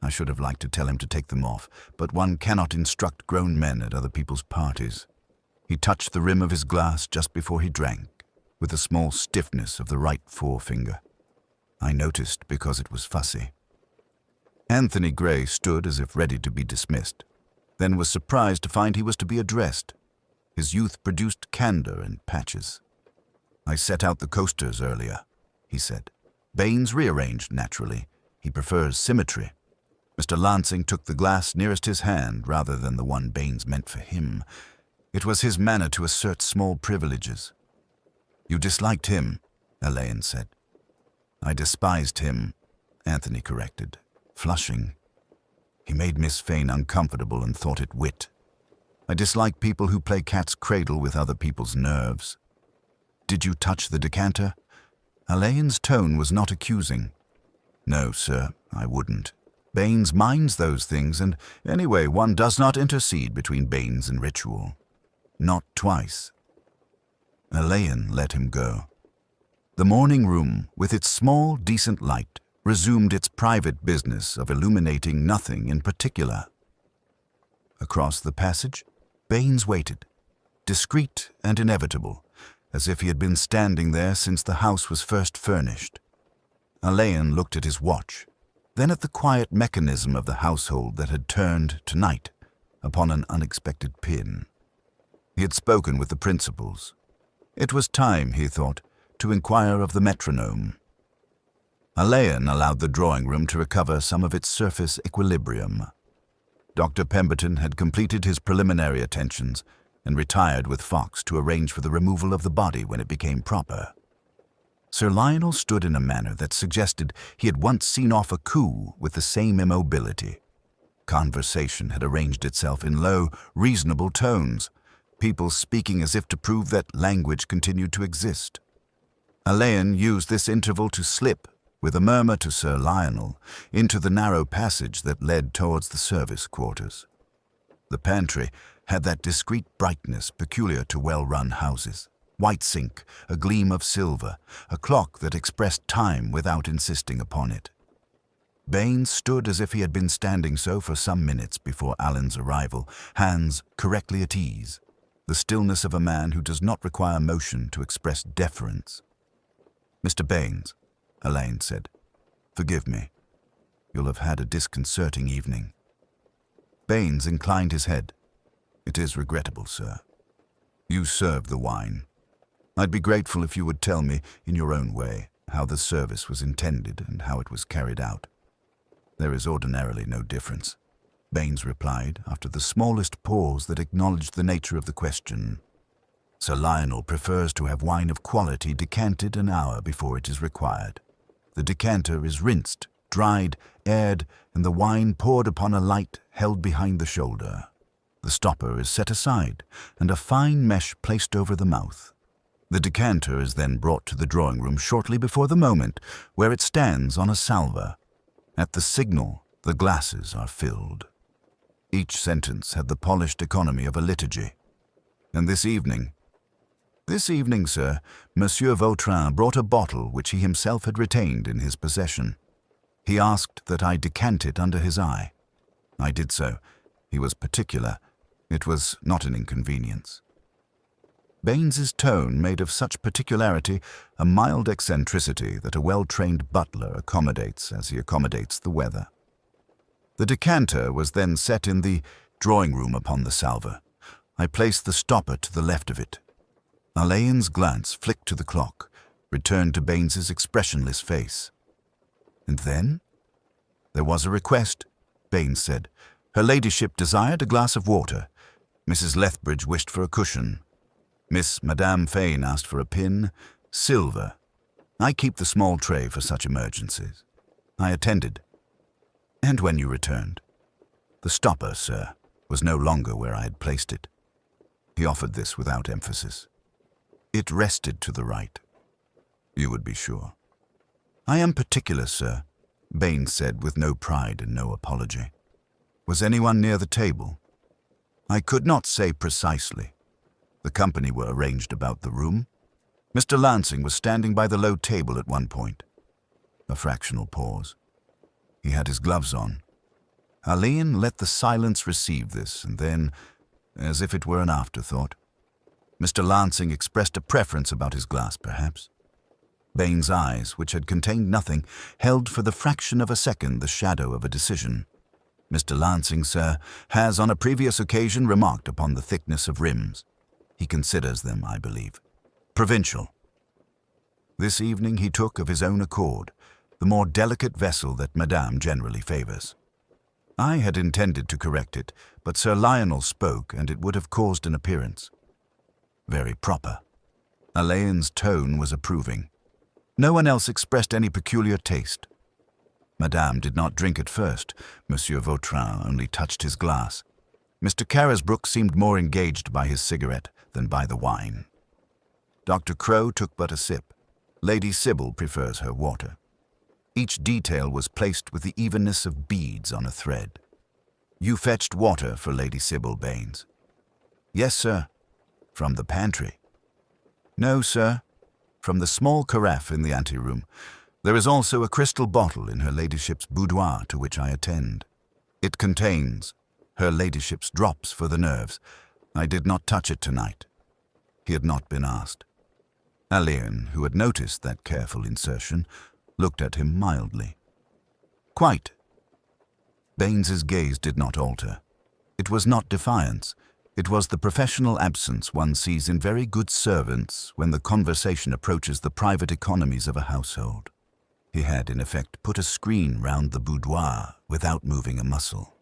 I should have liked to tell him to take them off, but one cannot instruct grown men at other people's parties. He touched the rim of his glass just before he drank, with a small stiffness of the right forefinger. I noticed because it was fussy." Anthony Gray stood as if ready to be dismissed, then was surprised to find he was to be addressed. His youth produced candor in patches. "I set out the coasters earlier," he said. "Baines rearranged, naturally. He prefers symmetry." Mr. Lansing took the glass nearest his hand rather than the one Baines meant for him. It was his manner to assert small privileges. "You disliked him," Alleyn said. "I despised him," Anthony corrected, flushing. He made Miss Fane uncomfortable and thought it wit. "I dislike people who play cat's cradle with other people's nerves." "Did you touch the decanter?" Alleyn's tone was not accusing. "No, sir, I wouldn't. Baines minds those things, and anyway, one does not intercede between Baines and ritual. Not twice." Alleyn let him go. The morning room, with its small, decent light, resumed its private business of illuminating nothing in particular. Across the passage, Baines waited, discreet and inevitable, as if he had been standing there since the house was first furnished. Alleyn looked at his watch, then at the quiet mechanism of the household that had turned, tonight, upon an unexpected pin. He had spoken with the principals. It was time, he thought, to inquire of the metronome. Alleyn allowed the drawing-room to recover some of its surface equilibrium. Dr. Pemberton had completed his preliminary attentions and retired with Fox to arrange for the removal of the body when it became proper. Sir Lionel stood in a manner that suggested he had once seen off a coup with the same immobility. Conversation had arranged itself in low, reasonable tones, people speaking as if to prove that language continued to exist. Alleyn used this interval to slip, with a murmur to Sir Lionel, into the narrow passage that led towards the service quarters. The pantry had that discreet brightness peculiar to well-run houses. White sink, a gleam of silver, a clock that expressed time without insisting upon it. Baines stood as if he had been standing so for some minutes before Allen's arrival, hands correctly at ease, the stillness of a man who does not require motion to express deference. "Mr. Baines," Alleyn said, "forgive me. You'll have had a disconcerting evening." Baines inclined his head. "It is regrettable, sir. You served the wine. I'd be grateful if you would tell me, in your own way, how the service was intended and how it was carried out." "There is ordinarily no difference," Baines replied, after the smallest pause that acknowledged the nature of the question. "Sir Lionel prefers to have wine of quality decanted an hour before it is required. The decanter is rinsed, dried, aired, and the wine poured upon a light held behind the shoulder. The stopper is set aside, and a fine mesh placed over the mouth. The decanter is then brought to the drawing-room shortly before the moment, where it stands on a salver. At the signal, the glasses are filled." Each sentence had the polished economy of a liturgy. "And this evening, sir, Monsieur Vautrin brought a bottle which he himself had retained in his possession. He asked that I decant it under his eye. I did so. He was particular. It was not an inconvenience." Baines's tone made of such particularity a mild eccentricity that a well-trained butler accommodates as he accommodates the weather. The decanter was then set in the drawing-room upon the salver. I placed the stopper to the left of it. Alleyn's glance flicked to the clock, returned to Baines's expressionless face. "And then?" "There was a request," Baines said. "Her ladyship desired a glass of water. Mrs. Lethbridge wished for a cushion. Madame Fane asked for a pin, silver. I keep the small tray for such emergencies. I attended." "And when you returned?" "The stopper, sir, was no longer where I had placed it." He offered this without emphasis. "It rested to the right." "You would be sure." "I am particular, sir," Baines said with no pride and no apology. "Was anyone near the table?" "I could not say precisely. The company were arranged about the room. Mr. Lansing was standing by the low table at one point." A fractional pause. He had his gloves on. Alleyn let the silence receive this, and then, as if it were an afterthought, "Mr. Lansing expressed a preference about his glass, perhaps." Baines' eyes, which had contained nothing, held for the fraction of a second the shadow of a decision. "Mr. Lansing, sir, has on a previous occasion remarked upon the thickness of rims. He considers them, I believe, provincial. This evening he took of his own accord the more delicate vessel that Madame generally favors. I had intended to correct it, but Sir Lionel spoke, and it would have caused an appearance. Very proper." Alleyn's tone was approving. No one else expressed any peculiar taste. Madame did not drink at first. Monsieur Vautrin only touched his glass. Mr. Carisbrooke seemed more engaged by his cigarette than by the wine. Dr. Crow took but a sip. Lady Sybil prefers her water. Each detail was placed with the evenness of beads on a thread. "You fetched water for Lady Sybil, Baines?" "Yes, sir." "From the pantry?" "No, sir. From the small carafe in the anteroom. There is also a crystal bottle in her ladyship's boudoir to which I attend. It contains her ladyship's drops for the nerves. I did not touch it tonight." He had not been asked. Alleyn, who had noticed that careful insertion, looked at him mildly. "Quite." Baines's gaze did not alter. It was not defiance. It was the professional absence one sees in very good servants when the conversation approaches the private economies of a household. He had, in effect, put a screen round the boudoir without moving a muscle.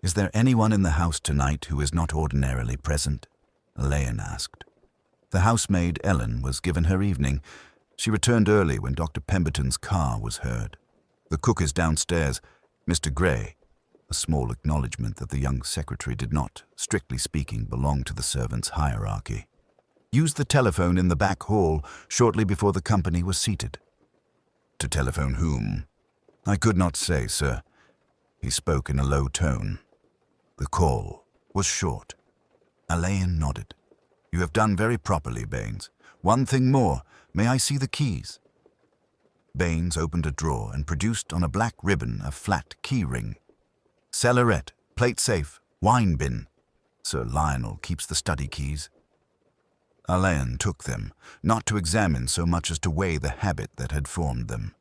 "Is there anyone in the house tonight who is not ordinarily present?" Alleyn asked. The housemaid, Ellen, was given her evening. She returned early when Dr. Pemberton's car was heard. "The cook is downstairs. Mr. Gray," a small acknowledgment that the young secretary did not, strictly speaking, belong to the servants' hierarchy, "used the telephone in the back hall shortly before the company was seated." "To telephone whom?" "I could not say, sir." He spoke in a low tone. The call was short. Alleyn nodded. "You have done very properly, Baines. One thing more. May I see the keys?" Baines opened a drawer and produced on a black ribbon a flat key ring. "Cellarette, plate safe, wine bin. Sir Lionel keeps the study keys." Alleyn took them, not to examine so much as to weigh the habit that had formed them.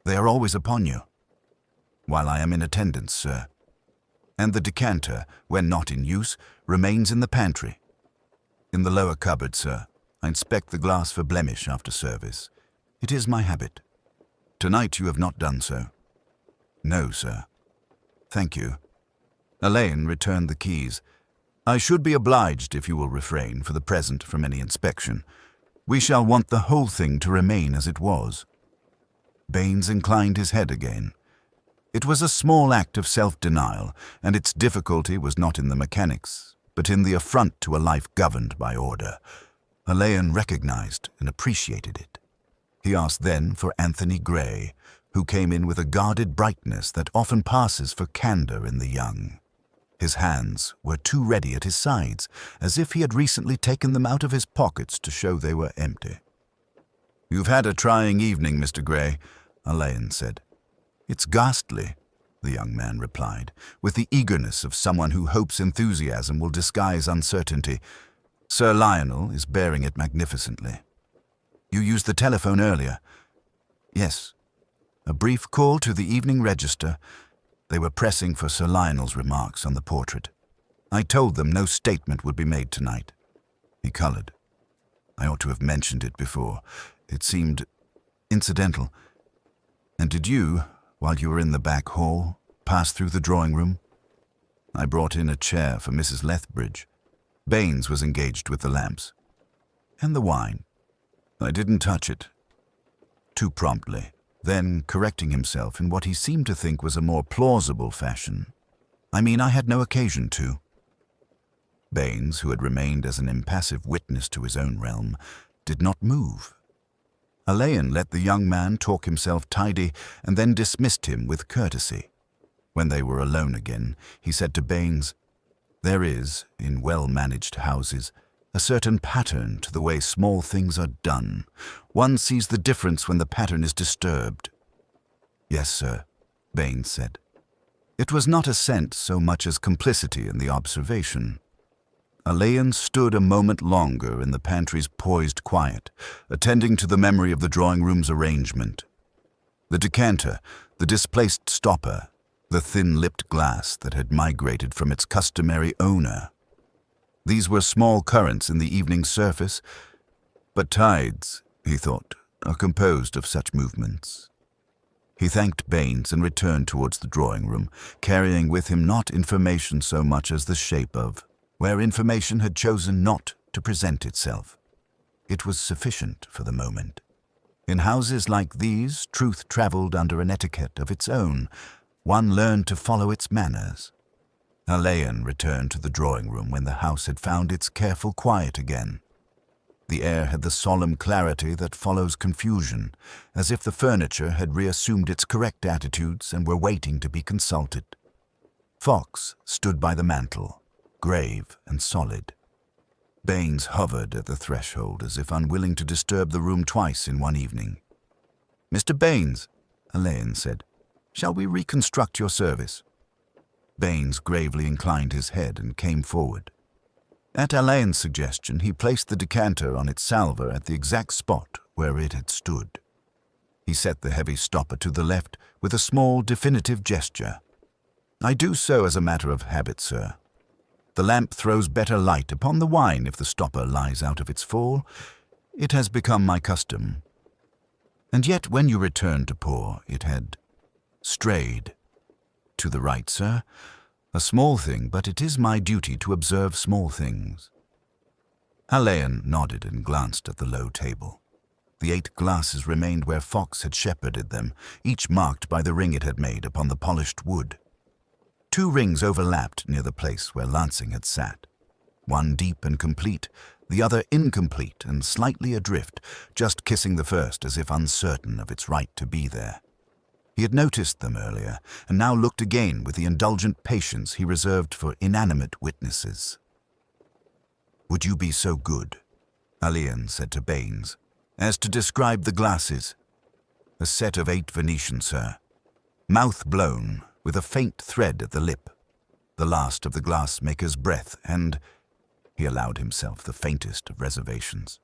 "They are always upon you?" "While I am in attendance, sir." "And the decanter, when not in use, remains in the pantry?" "In the lower cupboard, sir. I inspect the glass for blemish after service. It is my habit." "Tonight you have not done so?" "No, sir." "Thank you." Alleyn returned the keys. "I should be obliged if you will refrain, for the present, from any inspection. We shall want the whole thing to remain as it was." Baines inclined his head again. It was a small act of self-denial, and its difficulty was not in the mechanics, but in the affront to a life governed by order. Alleyn recognized and appreciated it. He asked then for Anthony Gray, who came in with a guarded brightness that often passes for candor in the young. His hands were too ready at his sides, as if he had recently taken them out of his pockets to show they were empty. "You've had a trying evening, Mr. Gray," Alleyn said. "It's ghastly," the young man replied, with the eagerness of someone who hopes enthusiasm will disguise uncertainty. "Sir Lionel is bearing it magnificently." "You used the telephone earlier?" "Yes. A brief call to the Evening Register. They were pressing for Sir Lionel's remarks on the portrait. I told them no statement would be made tonight." He colored. "I ought to have mentioned it before. It seemed incidental. And did you, while you were in the back hall, pass through the drawing room?" "I brought in a chair for Mrs. Lethbridge. Baines was engaged with the lamps." "And the wine?" "I didn't touch it." Too promptly, then correcting himself in what he seemed to think was a more plausible fashion. "I mean, I had no occasion to." Baines, who had remained as an impassive witness to his own realm, did not move. Alleyn let the young man talk himself tidy and then dismissed him with courtesy. When they were alone again, he said to Baines, "There is, in well-managed houses, a certain pattern to the way small things are done. One sees the difference when the pattern is disturbed." "Yes, sir," Baines said. It was not assent so much as complicity in the observation. Alleyn stood a moment longer in the pantry's poised quiet, attending to the memory of the drawing-room's arrangement. The decanter, the displaced stopper, the thin-lipped glass that had migrated from its customary owner. These were small currents in the evening's surface, but tides, he thought, are composed of such movements. He thanked Baines and returned towards the drawing-room, carrying with him not information so much as the shape of, where information had chosen not to present itself. It was sufficient for the moment. In houses like these, truth travelled under an etiquette of its own. One learned to follow its manners. Alleyn returned to the drawing-room when the house had found its careful quiet again. The air had the solemn clarity that follows confusion, as if the furniture had reassumed its correct attitudes and were waiting to be consulted. Fox stood by the mantel, grave and solid. Baines hovered at the threshold as if unwilling to disturb the room twice in one evening. "Mr. Baines," Alleyn said, "shall we reconstruct your service?" Baines gravely inclined his head and came forward. At Alleyn's suggestion, he placed the decanter on its salver at the exact spot where it had stood. He set the heavy stopper to the left with a small, definitive gesture. "I do so as a matter of habit, sir. The lamp throws better light upon the wine if the stopper lies out of its fall. It has become my custom. And yet when you returned to pour, it had strayed. To the right, sir. A small thing, but it is my duty to observe small things." Alleyn nodded and glanced at the low table. The 8 glasses remained where Fox had shepherded them, each marked by the ring it had made upon the polished wood. 2 rings overlapped near the place where Lansing had sat. One deep and complete, the other incomplete and slightly adrift, just kissing the first as if uncertain of its right to be there. He had noticed them earlier, and now looked again with the indulgent patience he reserved for inanimate witnesses. "Would you be so good," Alleyn said to Baines, "as to describe the glasses? A set of 8 Venetian, sir. Mouth blown, with a faint thread at the lip. The last of the glassmaker's breath, and—" he allowed himself the faintest of reservations.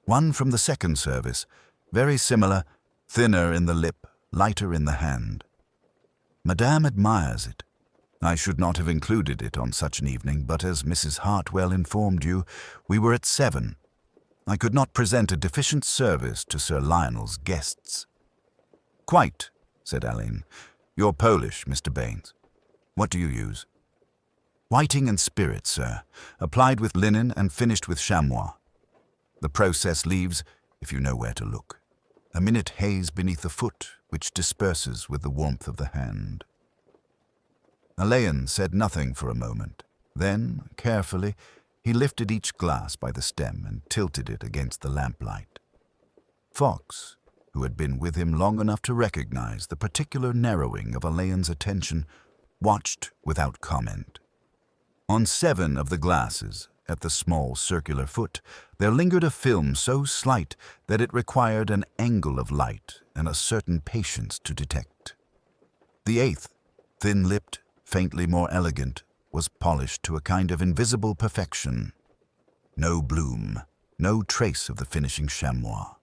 "One from the second service, very similar, thinner in the lip, lighter in the hand. Madame admires it. I should not have included it on such an evening, but as Mrs. Hartwell informed you, we were at 7. I could not present a deficient service to Sir Lionel's guests." "Quite," said Alleyn. "You're Polish, Mr. Baines. What do you use?" "Whiting and spirit, sir, applied with linen and finished with chamois. The process leaves, if you know where to look, a minute haze beneath the foot, which disperses with the warmth of the hand." Alleyn said nothing for a moment. Then, carefully, he lifted each glass by the stem and tilted it against the lamplight. Fox, who had been with him long enough to recognize the particular narrowing of Alleyn's attention, watched without comment. On 7 of the glasses, at the small circular foot, there lingered a film so slight that it required an angle of light and a certain patience to detect. The 8th, thin-lipped, faintly more elegant, was polished to a kind of invisible perfection. No bloom, no trace of the finishing chamois.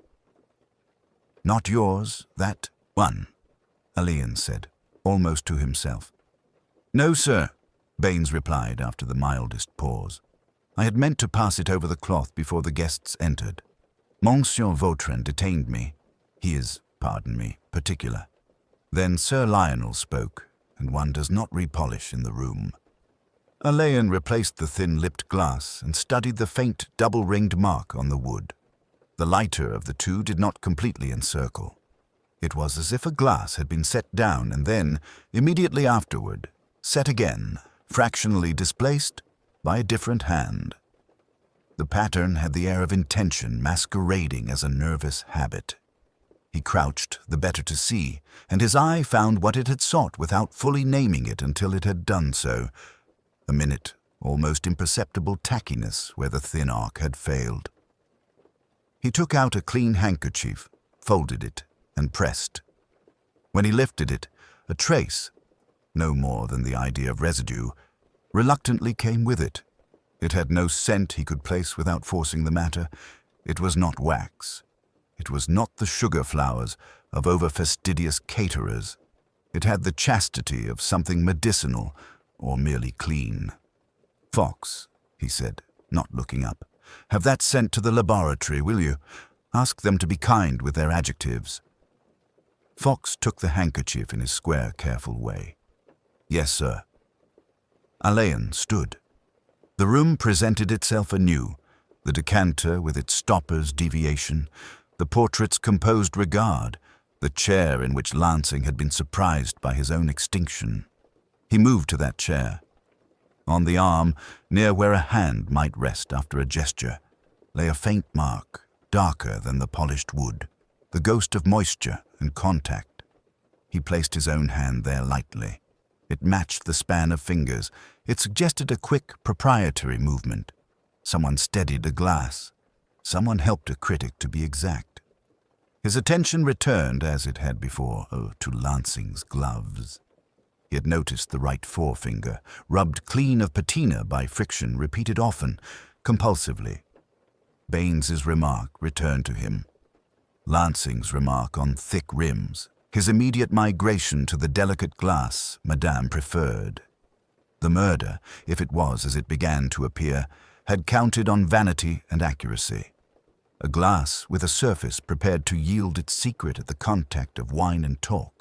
"Not yours, that one," Alleyn said, almost to himself. "No, sir," Baines replied after the mildest pause. "I had meant to pass it over the cloth before the guests entered. Monsieur Vautrin detained me. He is, pardon me, particular." Then Sir Lionel spoke, and one does not repolish in the room. Alleyn replaced the thin-lipped glass and studied the faint double-ringed mark on the wood. The lighter of the 2 did not completely encircle. It was as if a glass had been set down and then, immediately afterward, set again, fractionally displaced by a different hand. The pattern had the air of intention masquerading as a nervous habit. He crouched the better to see, and his eye found what it had sought without fully naming it until it had done so, a minute, almost imperceptible tackiness where the thin arc had failed. He took out a clean handkerchief, folded it, and pressed. When he lifted it, a trace, no more than the idea of residue, reluctantly came with it. It had no scent he could place without forcing the matter. It was not wax. It was not the sugar flowers of over-fastidious caterers. It had the chastity of something medicinal or merely clean. "Fox," he said, not looking up, "have that sent to the laboratory, will you? Ask them to be kind with their adjectives." Fox took the handkerchief in his square, careful way. "Yes, sir." Alleyn stood. The room presented itself anew, the decanter with its stopper's deviation, the portrait's composed regard, the chair in which Lansing had been surprised by his own extinction. He moved to that chair. On the arm, near where a hand might rest after a gesture, lay a faint mark, darker than the polished wood, the ghost of moisture and contact. He placed his own hand there lightly. It matched the span of fingers. It suggested a quick, proprietary movement. Someone steadied a glass. Someone helped a critic to be exact. His attention returned, as it had before, to Lansing's gloves. He had noticed the right forefinger, rubbed clean of patina by friction, repeated often, compulsively. Baines's remark returned to him. Lansing's remark on thick rims, his immediate migration to the delicate glass Madame preferred. The murder, if it was as it began to appear, had counted on vanity and accuracy. A glass with a surface prepared to yield its secret at the contact of wine and talk.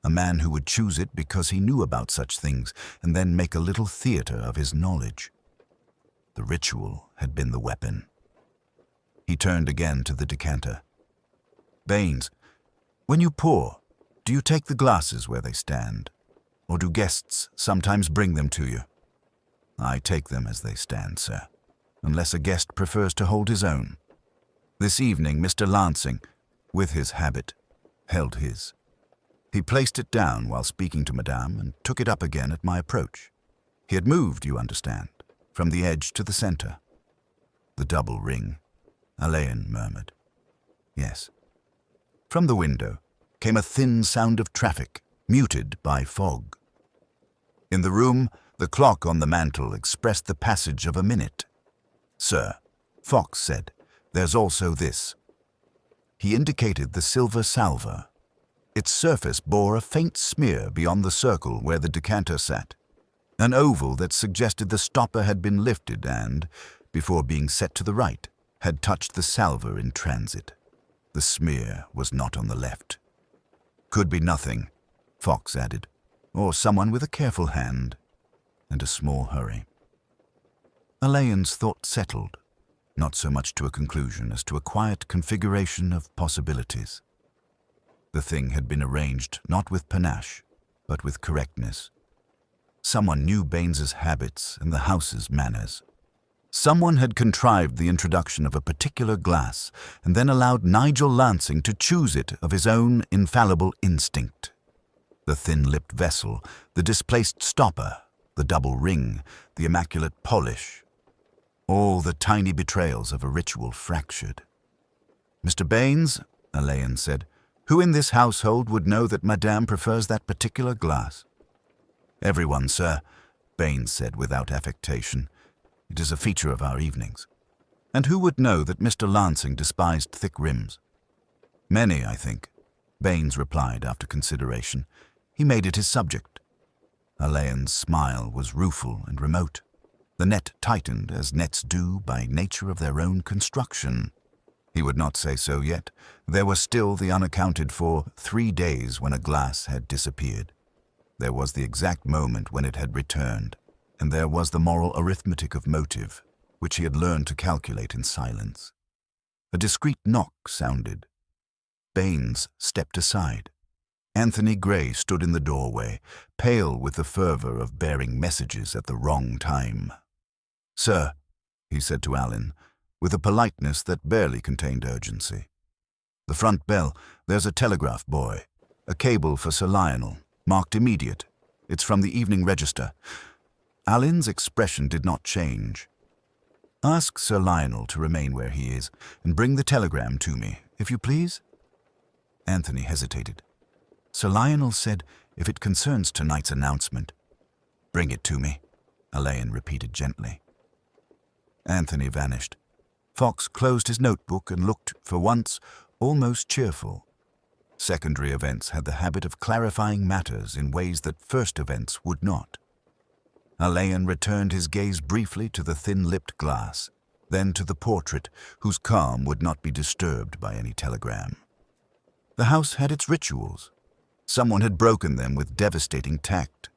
A man who would choose it because he knew about such things and then make a little theater of his knowledge. The ritual had been the weapon. He turned again to the decanter. "Baines, when you pour, do you take the glasses where they stand? Or do guests sometimes bring them to you?" "I take them as they stand, sir, unless a guest prefers to hold his own." This evening, Mr. Lansing, with his habit, held his. He placed it down while speaking to Madame and took it up again at my approach. He had moved, you understand, from the edge to the center. "The double ring," Alleyn murmured. "Yes." From the window came a thin sound of traffic, muted by fog. In the room, the clock on the mantel expressed the passage of a minute. "Sir," Fox said, "there's also this." He indicated the silver salver. Its surface bore a faint smear beyond the circle where the decanter sat, an oval that suggested the stopper had been lifted and, before being set to the right, had touched the salver in transit. The smear was not on the left. "Could be nothing," Fox added, "or someone with a careful hand and a small hurry." Alleyn's thought settled, not so much to a conclusion as to a quiet configuration of possibilities. The thing had been arranged not with panache, but with correctness. Someone knew Baines's habits and the house's manners. Someone had contrived the introduction of a particular glass and then allowed Nigel Lansing to choose it of his own infallible instinct. The thin-lipped vessel, the displaced stopper, the double ring, the immaculate polish, all the tiny betrayals of a ritual fractured. "Mr. Baines," Alleyn said, "who in this household would know that Madame prefers that particular glass?" "Everyone, sir," Baines said without affectation. "It is a feature of our evenings." "And who would know that Mr. Lansing despised thick rims?" "Many, I think," Baines replied after consideration. "He made it his subject." Alleyn's smile was rueful and remote. The net tightened, as nets do by nature of their own construction. He would not say so yet. There was still the unaccounted for 3 days when a glass had disappeared. There was the exact moment when it had returned, and there was the moral arithmetic of motive, which he had learned to calculate in silence. A discreet knock sounded. Baines stepped aside. Anthony Gray stood in the doorway, pale with the fervor of bearing messages at the wrong time. "Sir," he said to Alleyn, with a politeness that barely contained urgency. "The front bell, there's a telegraph boy. A cable for Sir Lionel, marked immediate. It's from the Evening Register." Alleyn's expression did not change. "Ask Sir Lionel to remain where he is, and bring the telegram to me, if you please." Anthony hesitated. Sir Lionel said, "If it concerns tonight's announcement." "Bring it to me," Alleyn repeated gently. Anthony vanished. Fox closed his notebook and looked, for once, almost cheerful. Secondary events had the habit of clarifying matters in ways that first events would not. Alleyn returned his gaze briefly to the thin-lipped glass, then to the portrait, whose calm would not be disturbed by any telegram. The house had its rituals. Someone had broken them with devastating tact.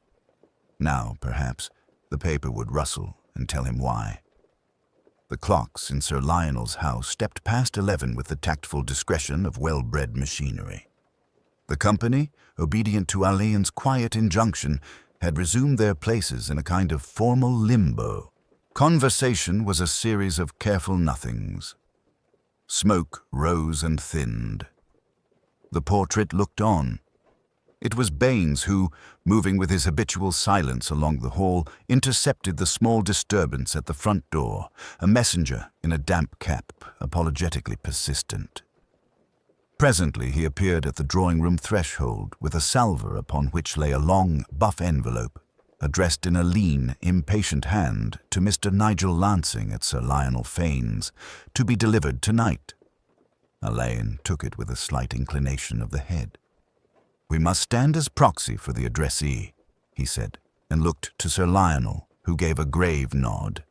Now, perhaps, the paper would rustle and tell him why. The clocks in Sir Lionel's house stepped past 11 with the tactful discretion of well-bred machinery. The company, obedient to Alleyn's quiet injunction, had resumed their places in a kind of formal limbo. Conversation was a series of careful nothings. Smoke rose and thinned. The portrait looked on. It was Baines who, moving with his habitual silence along the hall, intercepted the small disturbance at the front door, a messenger in a damp cap, apologetically persistent. Presently he appeared at the drawing-room threshold with a salver upon which lay a long, buff envelope, addressed in a lean, impatient hand to Mr. Nigel Lansing at Sir Lionel Fane's, to be delivered tonight. Alleyn took it with a slight inclination of the head. "We must stand as proxy for the addressee," he said, and looked to Sir Lionel, who gave a grave nod.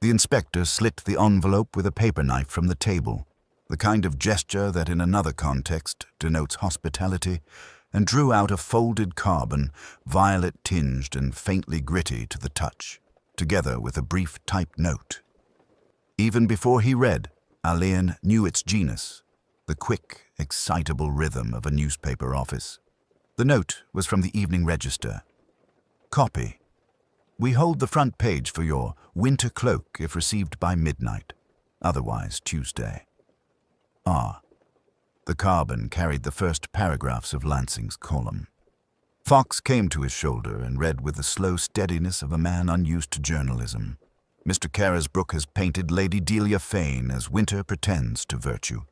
The inspector slit the envelope with a paper knife from the table, the kind of gesture that in another context denotes hospitality, and drew out a folded carbon, violet-tinged and faintly gritty to the touch, together with a brief typed note. Even before he read, Alleyn knew its genus, the quick, excitable rhythm of a newspaper office. The note was from the Evening Register. Copy. We hold the front page for your winter cloak if received by midnight, otherwise Tuesday. R. The carbon carried the first paragraphs of Lansing's column. Fox came to his shoulder and read with the slow steadiness of a man unused to journalism. Mr. Carisbrooke has painted Lady Delia Fane as winter pretends to virtue.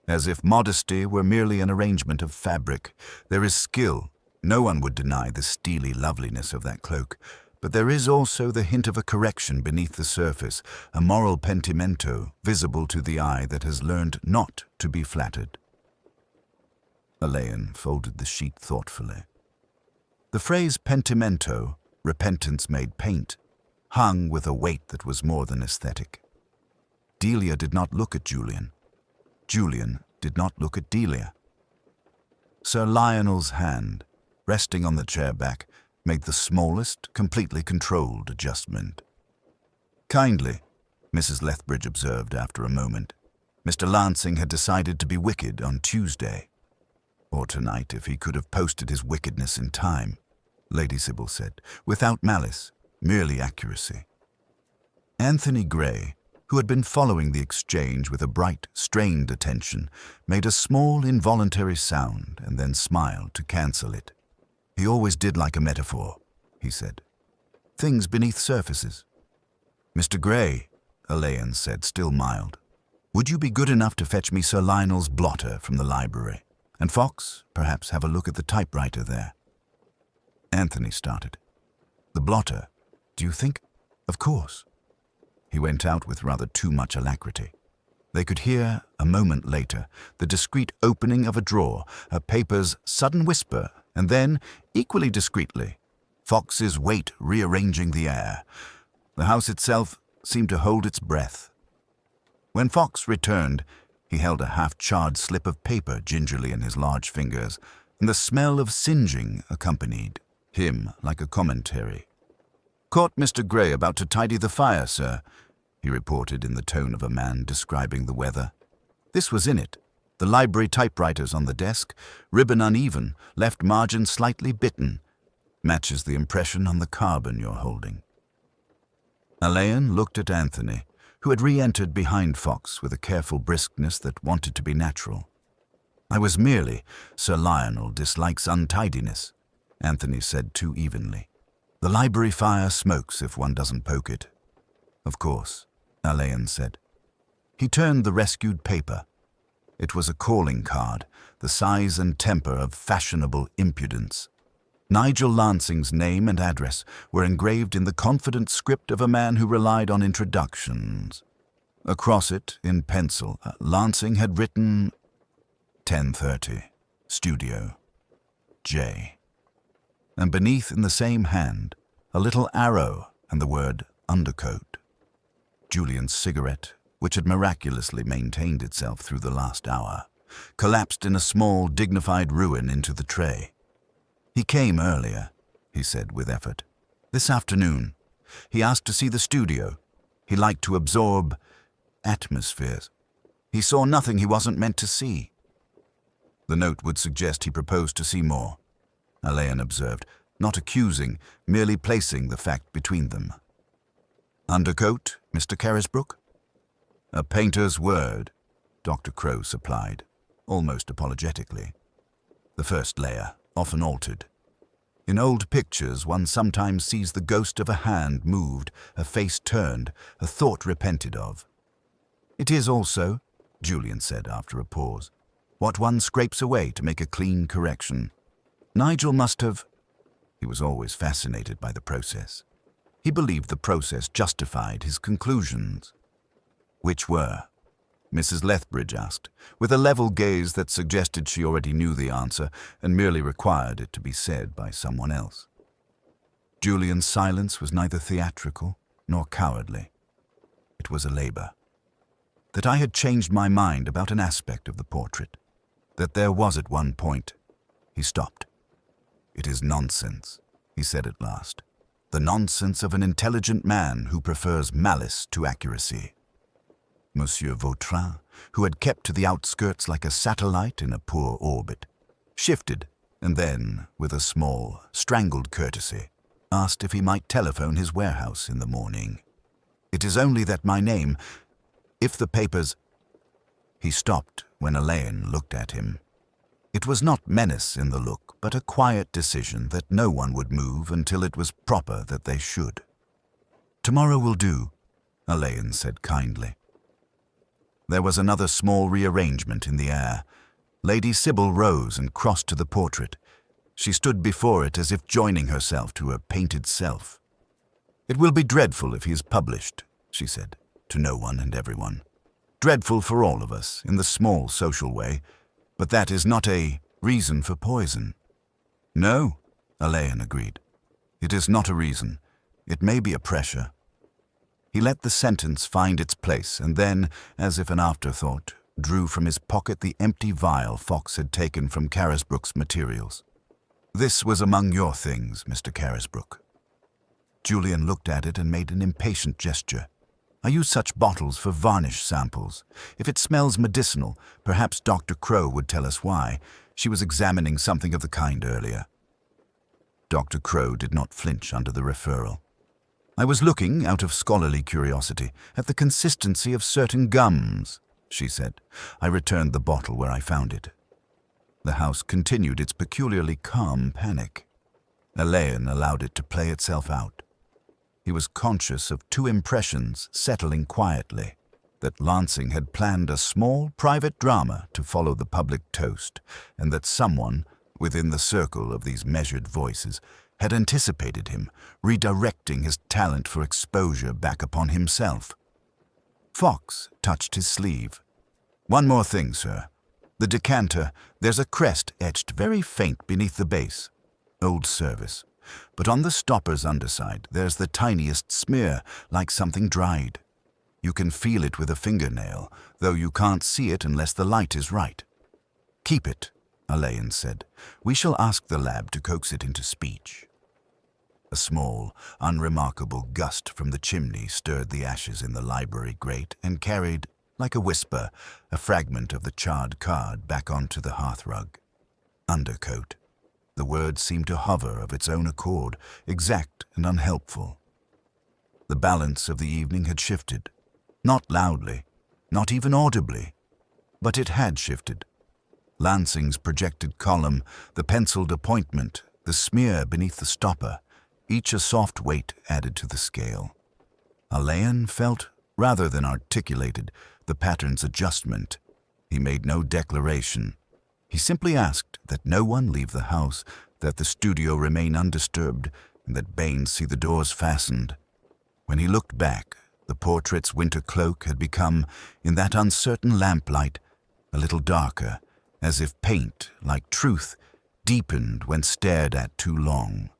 As if modesty were merely an arrangement of fabric, there is skill. No one would deny the steely loveliness of that cloak, but there is also the hint of a correction beneath the surface, a moral pentimento visible to the eye that has learned not to be flattered. Alleyn folded the sheet thoughtfully. The phrase pentimento, repentance made paint, hung with a weight that was more than aesthetic. Delia did not look at Julian. Julian did not look at Delia. Sir Lionel's hand, resting on the chair back, made the smallest, completely controlled adjustment. "Kindly," Mrs. Lethbridge observed after a moment. Mr. Lansing had decided to be wicked on Tuesday. Or tonight, if he could have posted his wickedness in time, Lady Sybil said, without malice, merely accuracy. Anthony Gray, who had been following the exchange with a bright, strained attention, made a small, involuntary sound and then smiled to cancel it. "He always did like a metaphor," he said. "Things beneath surfaces." "Mr. Gray," Alleyn said, still mild, "would you be good enough to fetch me Sir Lionel's blotter from the library? And Fox, perhaps have a look at the typewriter there." Anthony started. "The blotter, do you think?" "Of course." He went out with rather too much alacrity. They could hear, a moment later, the discreet opening of a drawer, a paper's sudden whisper, and then, equally discreetly, Fox's weight rearranging the air. The house itself seemed to hold its breath. When Fox returned, he held a half-charred slip of paper gingerly in his large fingers, and the smell of singeing accompanied him like a commentary. "Caught Mr. Gray about to tidy the fire, sir," he reported in the tone of a man describing the weather. "This was in it. The library typewriters on the desk, ribbon uneven, left margin slightly bitten. Matches the impression on the carbon you're holding." Alleyn looked at Anthony, who had re-entered behind Fox with a careful briskness that wanted to be natural. "I was merely, Sir Lionel dislikes untidiness," Anthony said too evenly. "The library fire smokes if one doesn't poke it." "Of course," Alleyn said. He turned the rescued paper. It was a calling card, the size and temper of fashionable impudence. Nigel Lansing's name and address were engraved in the confident script of a man who relied on introductions. Across it, in pencil, Lansing had written 10:30, Studio, J. And beneath, in the same hand, a little arrow and the word undercoat. Julian's cigarette, which had miraculously maintained itself through the last hour, collapsed in a small, dignified ruin into the tray. "He came earlier," he said with effort. "This afternoon. He asked to see the studio. He liked to absorb atmospheres. He saw nothing he wasn't meant to see." The note would suggest he proposed to see more, Alleyn observed, not accusing, merely placing the fact between them. "Undercoat, Mr. Carisbrook?" "A painter's word," Dr. Crow supplied, almost apologetically. "The first layer, often altered. In old pictures, one sometimes sees the ghost of a hand moved, a face turned, a thought repented of. It is also," Julian said after a pause, "what one scrapes away to make a clean correction. Nigel must have—" He was always fascinated by the process. He believed the process justified his conclusions. "Which were?" Mrs. Lethbridge asked, with a level gaze that suggested she already knew the answer and merely required it to be said by someone else. Julian's silence was neither theatrical nor cowardly. It was a labor. That I had changed my mind about an aspect of the portrait. That there was at one point. He stopped. "It is nonsense," he said at last. "The nonsense of an intelligent man who prefers malice to accuracy." Monsieur Vautrin, who had kept to the outskirts like a satellite in a poor orbit, shifted and then, with a small, strangled courtesy, asked if he might telephone his warehouse in the morning. "It is only that my name, if the papers—" He stopped when Alleyn looked at him. It was not menace in the look, but a quiet decision that no one would move until it was proper that they should. "Tomorrow will do," Alleyn said kindly. There was another small rearrangement in the air. Lady Sybil rose and crossed to the portrait. She stood before it as if joining herself to her painted self. "It will be dreadful if he is published," she said, to no one and everyone. "Dreadful for all of us, in the small social way, but that is not a reason for poison." "No," Alleyn agreed. "It is not a reason. It may be a pressure." He let the sentence find its place and then, as if an afterthought, drew from his pocket the empty vial Fox had taken from Carisbrook's materials. "This was among your things, Mr. Carisbrook." Julian looked at it and made an impatient gesture. "I use such bottles for varnish samples. If it smells medicinal, perhaps Dr. Crow would tell us why. She was examining something of the kind earlier." Dr. Crow did not flinch under the referral. "I was looking, out of scholarly curiosity, at the consistency of certain gums," she said. "I returned the bottle where I found it." The house continued its peculiarly calm panic. Alleyn allowed it to play itself out. He was conscious of two impressions settling quietly: that Lansing had planned a small private drama to follow the public toast, and that someone, within the circle of these measured voices, had anticipated him, redirecting his talent for exposure back upon himself. Fox touched his sleeve. "One more thing, sir. The decanter, there's a crest etched very faint beneath the base. Old service. But on the stopper's underside, there's the tiniest smear, like something dried. You can feel it with a fingernail, though you can't see it unless the light is right. Keep it," Alleyn said. "We shall ask the lab to coax it into speech." A small, unremarkable gust from the chimney stirred the ashes in the library grate and carried, like a whisper, a fragment of the charred card back onto the hearthrug. Undercoat. The word seemed to hover of its own accord, exact and unhelpful. The balance of the evening had shifted. Not loudly, not even audibly, but it had shifted. Lansing's projected column, the penciled appointment, the smear beneath the stopper, each a soft weight added to the scale. Alleyn felt, rather than articulated, the pattern's adjustment. He made no declaration. He simply asked that no one leave the house, that the studio remain undisturbed, and that Baines see the doors fastened. When he looked back, the portrait's winter cloak had become, in that uncertain lamplight, a little darker, as if paint, like truth, deepened when stared at too long.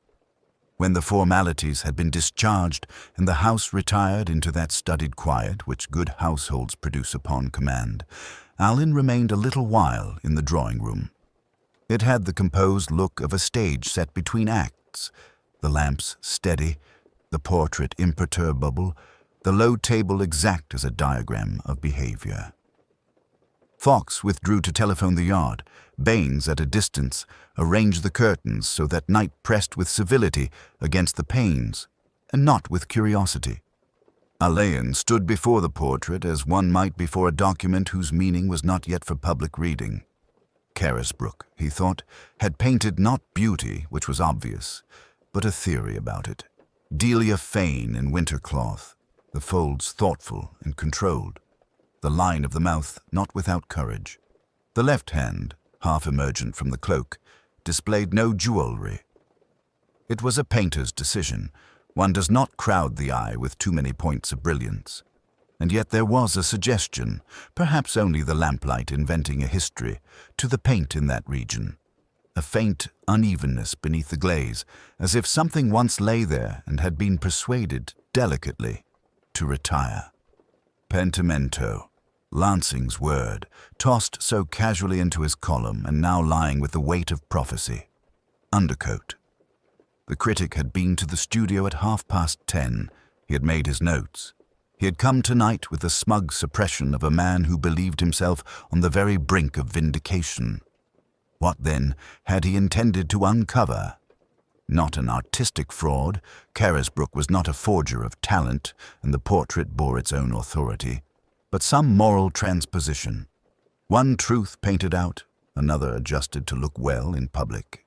When the formalities had been discharged and the house retired into that studied quiet which good households produce upon command, Alleyn remained a little while in the drawing-room. It had the composed look of a stage set between acts, the lamps steady, the portrait imperturbable, the low table exact as a diagram of behavior. Fawkes withdrew to telephone the yard. Baines, at a distance, arranged the curtains so that night pressed with civility against the panes, and not with curiosity. Alleyn stood before the portrait as one might before a document whose meaning was not yet for public reading. Carisbrooke, he thought, had painted not beauty, which was obvious, but a theory about it. Delia Fane in winter cloth, the folds thoughtful and controlled, the line of the mouth not without courage. The left hand, half emergent from the cloak, displayed no jewelry. It was a painter's decision. One does not crowd the eye with too many points of brilliance. And yet there was a suggestion, perhaps only the lamplight inventing a history, to the paint in that region. A faint unevenness beneath the glaze, as if something once lay there and had been persuaded, delicately, to retire. Pentimento, Lansing's word, tossed so casually into his column and now lying with the weight of prophecy. Undercoat. The critic had been to the studio at 10:30. He had made his notes. He had come tonight with the smug suppression of a man who believed himself on the very brink of vindication. What, then, had he intended to uncover? Not an artistic fraud. Carisbrooke was not a forger of talent, and the portrait bore its own authority, but some moral transposition. One truth painted out, another adjusted to look well in public.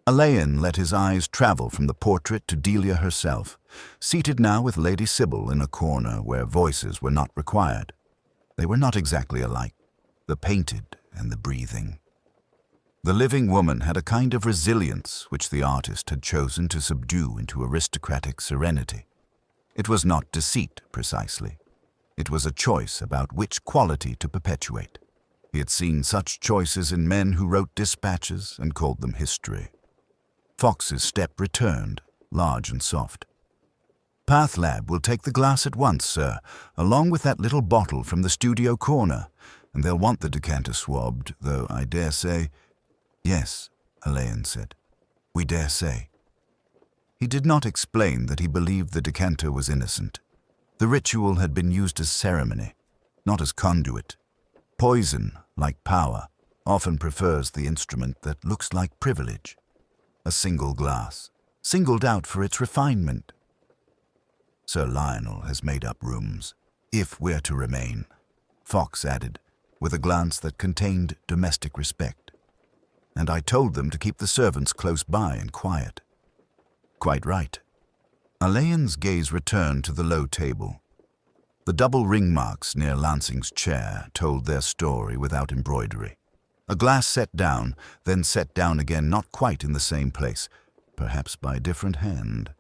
Alleyn let his eyes travel from the portrait to Delia herself, seated now with Lady Sybil in a corner where voices were not required. They were not exactly alike, the painted and the breathing. The living woman had a kind of resilience which the artist had chosen to subdue into aristocratic serenity. It was not deceit, precisely. It was a choice about which quality to perpetuate. He had seen such choices in men who wrote dispatches and called them history. Fawkes's step returned, large and soft. "Pathlab will take the glass at once, sir, along with that little bottle from the studio corner, and they'll want the decanter swabbed, though I dare say—" "Yes," Alleyn said, "we dare say." He did not explain that he believed the decanter was innocent. The ritual had been used as ceremony, not as conduit. Poison, like power, often prefers the instrument that looks like privilege. A single glass, singled out for its refinement. "Sir Lionel has made up rooms, if we're to remain," Fawkes added, with a glance that contained domestic respect. "And I told them to keep the servants close by and quiet." "Quite right." Alleyn's gaze returned to the low table. The double ring marks near Lansing's chair told their story without embroidery. A glass set down, then set down again, not quite in the same place, perhaps by a different hand.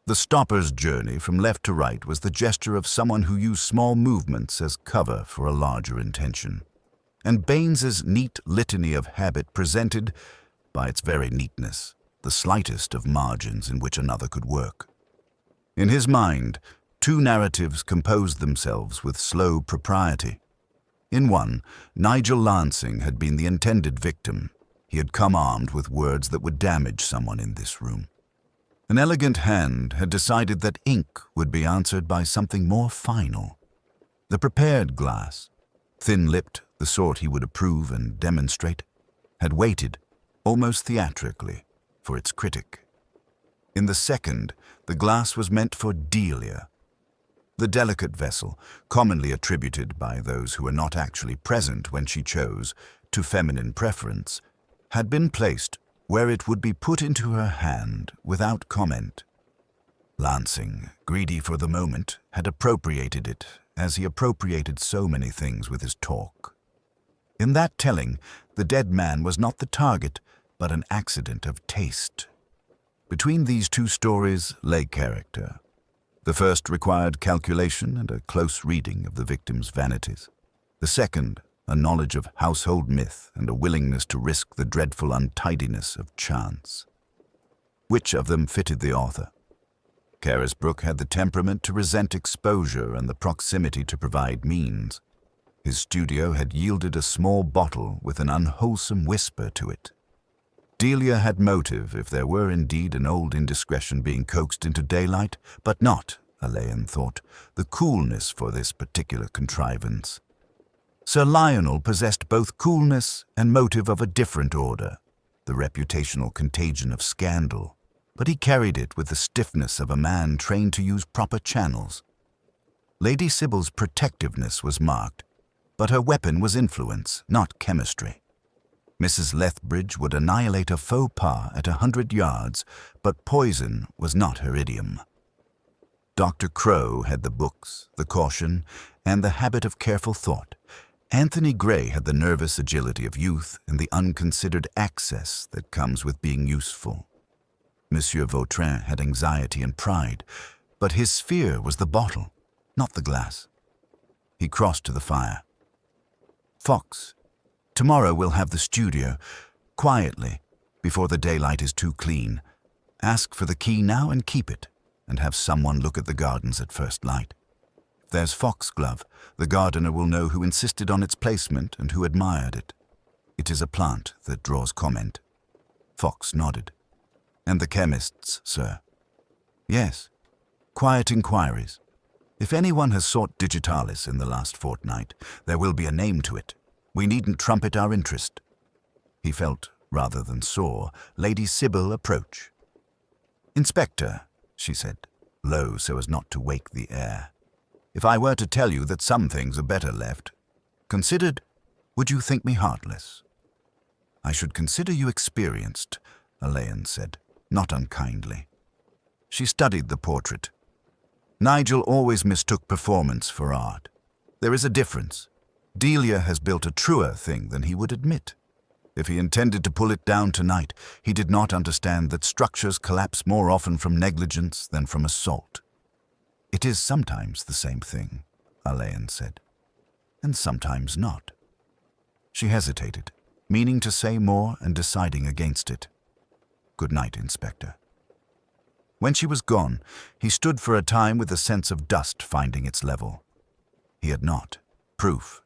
The stopper's journey from left to right was the gesture of someone who used small movements as cover for a larger intention. And Baines's neat litany of habit presented, by its very neatness, the slightest of margins in which another could work. In his mind, two narratives composed themselves with slow propriety. In one, Nigel Lansing had been the intended victim. He had come armed with words that would damage someone in this room. An elegant hand had decided that ink would be answered by something more final. The prepared glass, thin-lipped, the sort he would approve and demonstrate, had waited, almost theatrically, for its critic. In the second, the glass was meant for Delia. The delicate vessel, commonly attributed by those who were not actually present when she chose, to feminine preference, had been placed where it would be put into her hand without comment. Lansing, greedy for the moment, had appropriated it, as he appropriated so many things with his talk. In that telling, the dead man was not the target, but an accident of taste. Between these two stories lay character. The first required calculation and a close reading of the victim's vanities. The second, a knowledge of household myth and a willingness to risk the dreadful untidiness of chance. Which of them fitted the author? Carisbrook had the temperament to resent exposure and the proximity to provide means. His studio had yielded a small bottle with an unwholesome whisper to it. Delia had motive if there were indeed an old indiscretion being coaxed into daylight, but not, Alleyn thought, the coolness for this particular contrivance. Sir Lionel possessed both coolness and motive of a different order, the reputational contagion of scandal, but he carried it with the stiffness of a man trained to use proper channels. Lady Sybil's protectiveness was marked, but her weapon was influence, not chemistry. Mrs. Lethbridge would annihilate a faux pas at 100 yards, but poison was not her idiom. Dr. Crowe had the books, the caution, and the habit of careful thought. Anthony Gray had the nervous agility of youth and the unconsidered access that comes with being useful. Monsieur Vautrin had anxiety and pride, but his sphere was the bottle, not the glass. He crossed to the fire. "Fox, tomorrow we'll have the studio, quietly, before the daylight is too clean. Ask for the key now and keep it, and have someone look at the gardens at first light. If there's foxglove, the gardener will know who insisted on its placement and who admired it. It is a plant that draws comment." Fox nodded. "And the chemist's, sir?" "Yes. Quiet inquiries. If anyone has sought digitalis in the last fortnight, there will be a name to it. We needn't trumpet our interest." He felt, rather than saw, Lady Sybil approach. "Inspector," she said, low so as not to wake the air, "if I were to tell you that some things are better left considered, would you think me heartless?" "I should consider you experienced," Alleyn said, not unkindly. She studied the portrait. "Nigel always mistook performance for art. There is a difference. Delia has built a truer thing than he would admit. If he intended to pull it down tonight, he did not understand that structures collapse more often from negligence than from assault." "It is sometimes the same thing," Alleyn said, "and sometimes not." She hesitated, meaning to say more and deciding against it. "Good night, Inspector." When she was gone, he stood for a time with a sense of dust finding its level. He had not. Proof.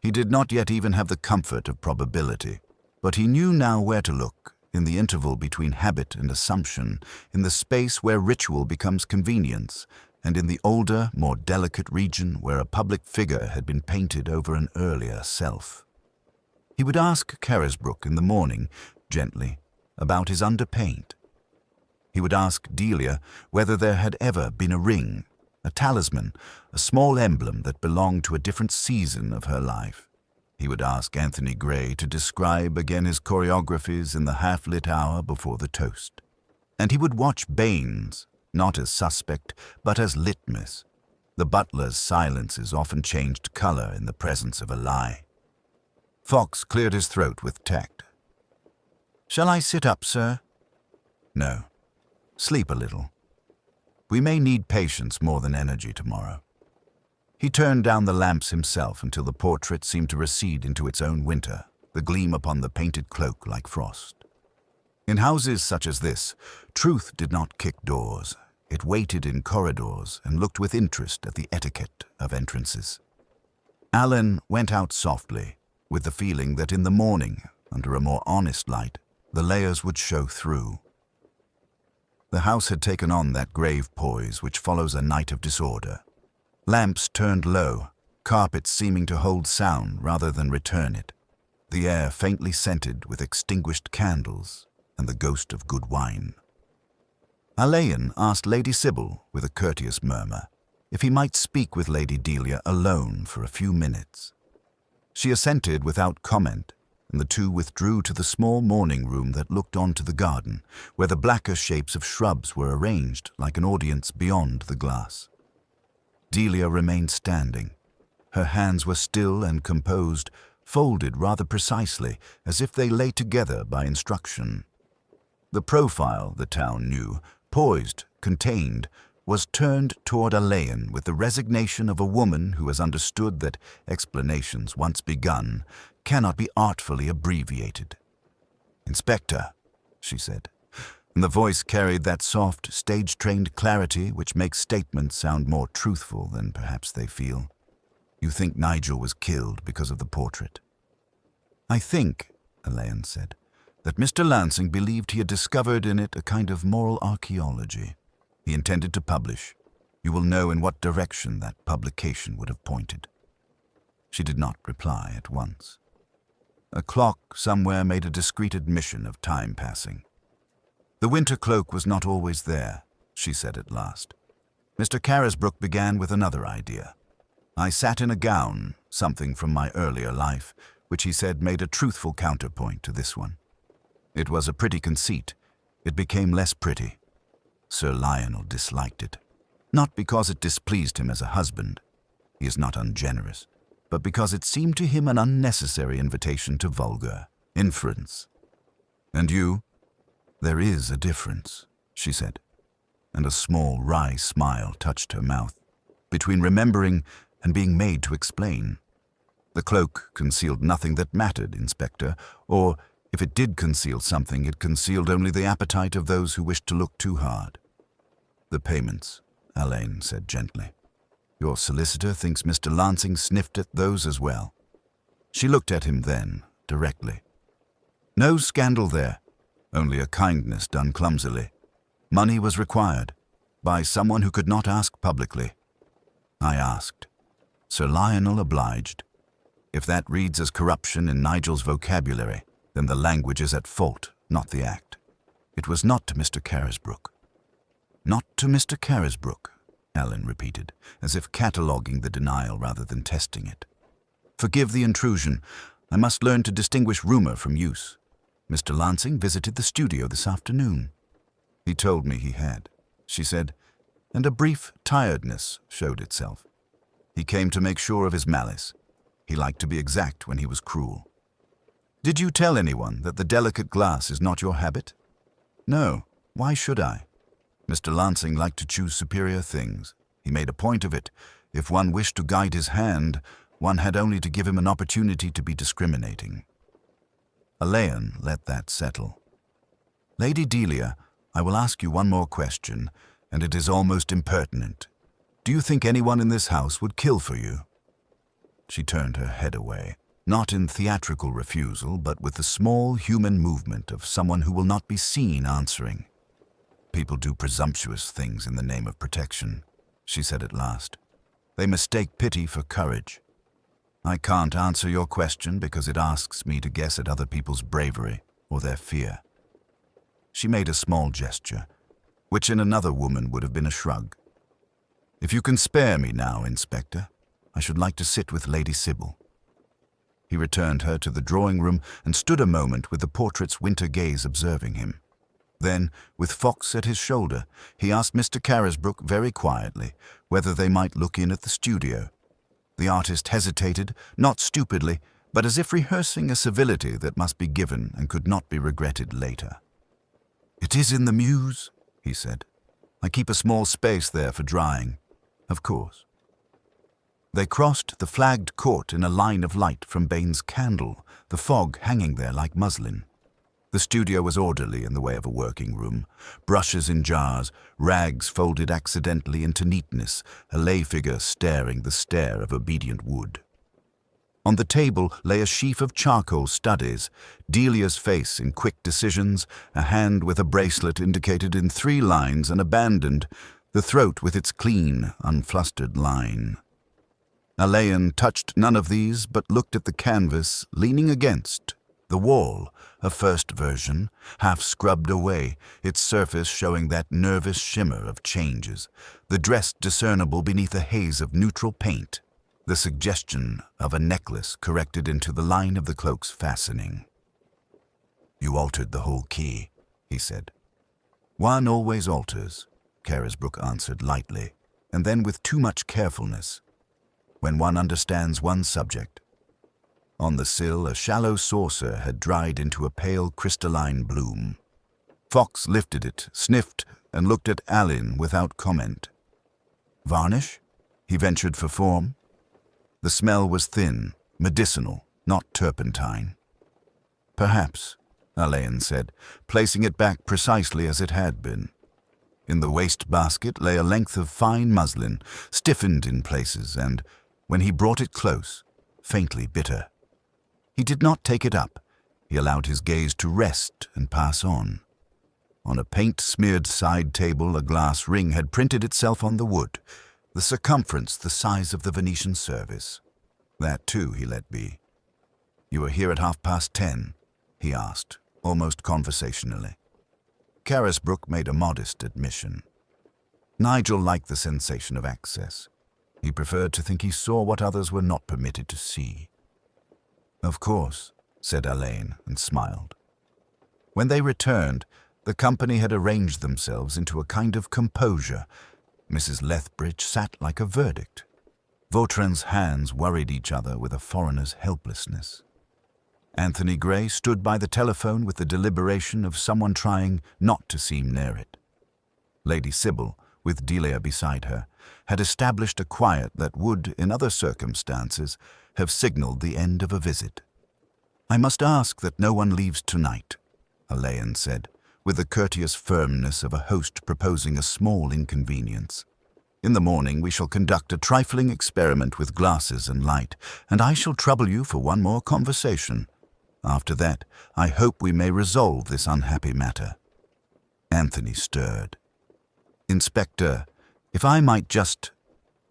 He did not yet even have the comfort of probability, but he knew now where to look, in the interval between habit and assumption, in the space where ritual becomes convenience, and in the older, more delicate region where a public figure had been painted over an earlier self. He would ask Carisbrook in the morning, gently, about his underpaint. He would ask Delia whether there had ever been a ring, a talisman, a small emblem that belonged to a different season of her life. He would ask Anthony Gray to describe again his choreographies in the half-lit hour before the toast. And he would watch Baines, not as suspect, but as litmus. The butler's silences often changed color in the presence of a lie. Fox cleared his throat with tact. "Shall I sit up, sir?" "No. Sleep a little. We may need patience more than energy tomorrow." He turned down the lamps himself until the portrait seemed to recede into its own winter, the gleam upon the painted cloak like frost. In houses such as this, truth did not kick doors. It waited in corridors and looked with interest at the etiquette of entrances. Alleyn went out softly, with the feeling that in the morning, under a more honest light, the layers would show through. The house had taken on that grave poise which follows a night of disorder. Lamps turned low, carpets seeming to hold sound rather than return it, the air faintly scented with extinguished candles and the ghost of good wine. Alleyn asked Lady Sybil, with a courteous murmur, if he might speak with Lady Delia alone for a few minutes. She assented without comment, and the two withdrew to the small morning room that looked onto the garden, where the blacker shapes of shrubs were arranged like an audience beyond the glass. Delia remained standing. Her hands were still and composed, folded rather precisely, as if they lay together by instruction. The profile, the town knew, poised, contained, was turned toward Alleyn with the resignation of a woman who has understood that explanations, once begun, cannot be artfully abbreviated. "Inspector," she said, and the voice carried that soft, stage-trained clarity which makes statements sound more truthful than perhaps they feel. "You think Nigel was killed because of the portrait?" "I think," Alleyn said, "that Mr. Lansing believed he had discovered in it a kind of moral archaeology. He intended to publish. You will know in what direction that publication would have pointed." She did not reply at once. A clock somewhere made a discreet admission of time passing. "The winter cloak was not always there," she said at last. "Mr. Carisbrook began with another idea. I sat in a gown, something from my earlier life, which he said made a truthful counterpoint to this one. It was a pretty conceit. It became less pretty. Sir Lionel disliked it, not because it displeased him as a husband, he is not ungenerous, but because it seemed to him an unnecessary invitation to vulgar inference. And you? There is a difference," she said, and a small wry smile touched her mouth, "between remembering and being made to explain. The cloak concealed nothing that mattered, Inspector, or, if it did conceal something, it concealed only the appetite of those who wished to look too hard." "The payments," Alleyn said gently. "Your solicitor thinks Mr. Lansing sniffed at those as well." She looked at him then, directly. "No scandal there, only a kindness done clumsily. Money was required, by someone who could not ask publicly. I asked. Sir Lionel obliged. If that reads as corruption in Nigel's vocabulary, then the language is at fault, not the act. It was not to Mr. Carisbrook." "Not to Mr. Carisbrook," Alleyn repeated, as if cataloguing the denial rather than testing it. "Forgive the intrusion. I must learn to distinguish rumor from use. Mr. Lansing visited the studio this afternoon." "He told me he had," she said, and a brief tiredness showed itself. "He came to make sure of his malice. He liked to be exact when he was cruel." "Did you tell anyone that the delicate glass is not your habit?" "No. Why should I? Mr. Lansing liked to choose superior things. He made a point of it. If one wished to guide his hand, one had only to give him an opportunity to be discriminating." Alleyn let that settle. "Lady Delia, I will ask you one more question, and it is almost impertinent. Do you think anyone in this house would kill for you?" She turned her head away, not in theatrical refusal, but with the small human movement of someone who will not be seen answering. "People do presumptuous things in the name of protection," she said at last. "They mistake pity for courage. I can't answer your question because it asks me to guess at other people's bravery or their fear." She made a small gesture, which in another woman would have been a shrug. "If you can spare me now, Inspector, I should like to sit with Lady Sybil." He returned her to the drawing-room and stood a moment with the portrait's winter gaze observing him. Then, with Fox at his shoulder, he asked Mr. Carisbrook very quietly whether they might look in at the studio. The artist hesitated, not stupidly, but as if rehearsing a civility that must be given and could not be regretted later. "It is in the Mews," he said. "I keep a small space there for drying." "Of course." They crossed the flagged court in a line of light from Bain's candle, the fog hanging there like muslin. The studio was orderly in the way of a working room. Brushes in jars, rags folded accidentally into neatness, a lay figure staring the stare of obedient wood. On the table lay a sheaf of charcoal studies, Delia's face in quick decisions, a hand with a bracelet indicated in 3 lines and abandoned, the throat with its clean, unflustered line. Alleyn touched none of these, but looked at the canvas, leaning against the wall, a first version, half scrubbed away, its surface showing that nervous shimmer of changes, the dress discernible beneath a haze of neutral paint, the suggestion of a necklace corrected into the line of the cloak's fastening. "You altered the whole key," he said. "One always alters," Carisbrook answered lightly, and then with too much carefulness. "When one understands one's subject." On the sill, a shallow saucer had dried into a pale crystalline bloom. Fox lifted it, sniffed, and looked at Alleyn without comment. Varnish? He ventured for form. The smell was thin, medicinal, not turpentine. Perhaps, Alleyn said, placing it back precisely as it had been. In the waste-basket lay a length of fine muslin, stiffened in places and, when he brought it close, faintly bitter. He did not take it up. He allowed his gaze to rest and pass on. On a paint-smeared side table, a glass ring had printed itself on the wood, the circumference the size of the Venetian service. That, too, he let be. "You were here at 10:30, he asked, almost conversationally. Carisbrook made a modest admission. Nigel liked the sensation of access. He preferred to think he saw what others were not permitted to see. "Of course," said Alleyn, and smiled. When they returned, the company had arranged themselves into a kind of composure. Mrs. Lethbridge sat like a verdict. Vautrin's hands worried each other with a foreigner's helplessness. Anthony Gray stood by the telephone with the deliberation of someone trying not to seem near it. Lady Sybil, with Delia beside her, had established a quiet that would, in other circumstances, have signalled the end of a visit. "I must ask that no one leaves tonight," Alleyn said, with the courteous firmness of a host proposing a small inconvenience. "In the morning we shall conduct a trifling experiment with glasses and light, and I shall trouble you for one more conversation. After that, I hope we may resolve this unhappy matter." Anthony stirred. "Inspector, if I might just...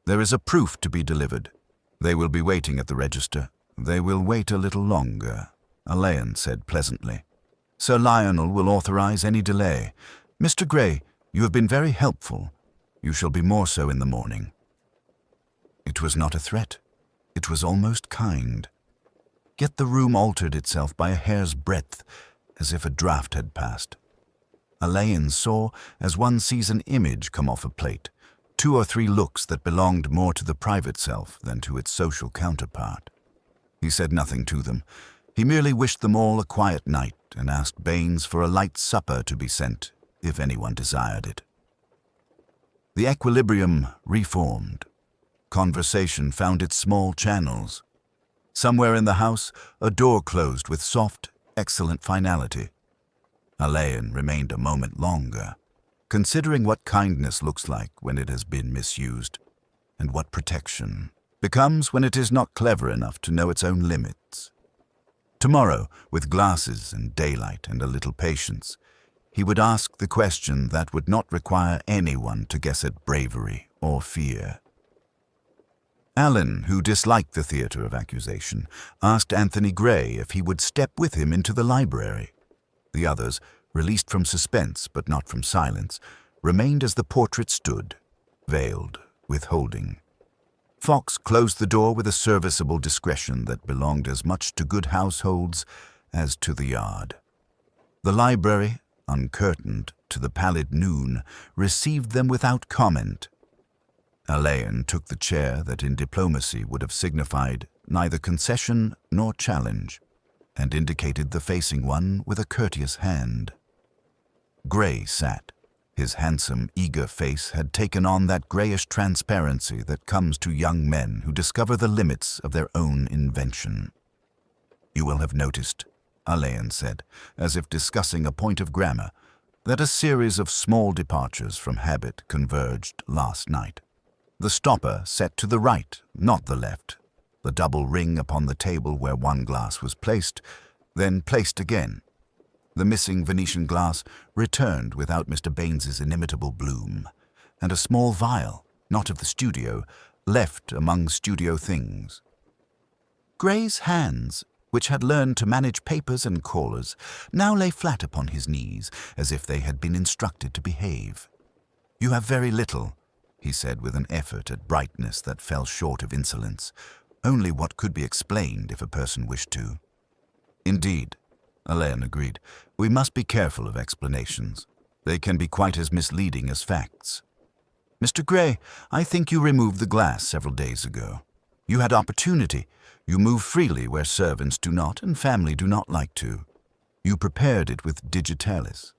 There is a proof to be delivered. They will be waiting at the register. They will wait a little longer," Alleyn said pleasantly. "Sir Lionel will authorize any delay. Mr. Gray, you have been very helpful. You shall be more so in the morning." It was not a threat. It was almost kind. Yet the room altered itself by a hair's breadth, as if a draught had passed. Alleyn saw, as one sees an image come off a plate, 2 or 3 looks that belonged more to the private self than to its social counterpart. He said nothing to them. He merely wished them all a quiet night and asked Baines for a light supper to be sent, if anyone desired it. The equilibrium reformed. Conversation found its small channels. Somewhere in the house, a door closed with soft, excellent finality. Alleyn remained a moment longer, considering what kindness looks like when it has been misused, and what protection becomes when it is not clever enough to know its own limits. Tomorrow, with glasses and daylight and a little patience, he would ask the question that would not require anyone to guess at bravery or fear. Alleyn, who disliked the theatre of accusation, asked Anthony Gray if he would step with him into the library. The others, released from suspense but not from silence, remained as the portrait stood, veiled, withholding. Fox closed the door with a serviceable discretion that belonged as much to good households as to the yard. The library, uncurtained to the pallid noon, received them without comment. Alleyn took the chair that in diplomacy would have signified neither concession nor challenge, and indicated the facing one with a courteous hand. Gray sat. His handsome, eager face had taken on that grayish transparency that comes to young men who discover the limits of their own invention. "You will have noticed," Alleyn said, as if discussing a point of grammar, "that a series of small departures from habit converged last night. The stopper set to the right, not the left, the double ring upon the table where one glass was placed, then placed again. The missing Venetian glass returned without Mr. Baines's inimitable bloom, and a small vial, not of the studio, left among studio things. Gray's hands, which had learned to manage papers and callers, now lay flat upon his knees, as if they had been instructed to behave. "You have very little," he said with an effort at brightness that fell short of insolence, only what could be explained if a person wished to. "Indeed," Alleyn agreed, "we must be careful of explanations. They can be quite as misleading as facts. Mr. Gray, I think you removed the glass several days ago." You had opportunity. You move freely where servants do not and family do not like to. You prepared it with digitalis.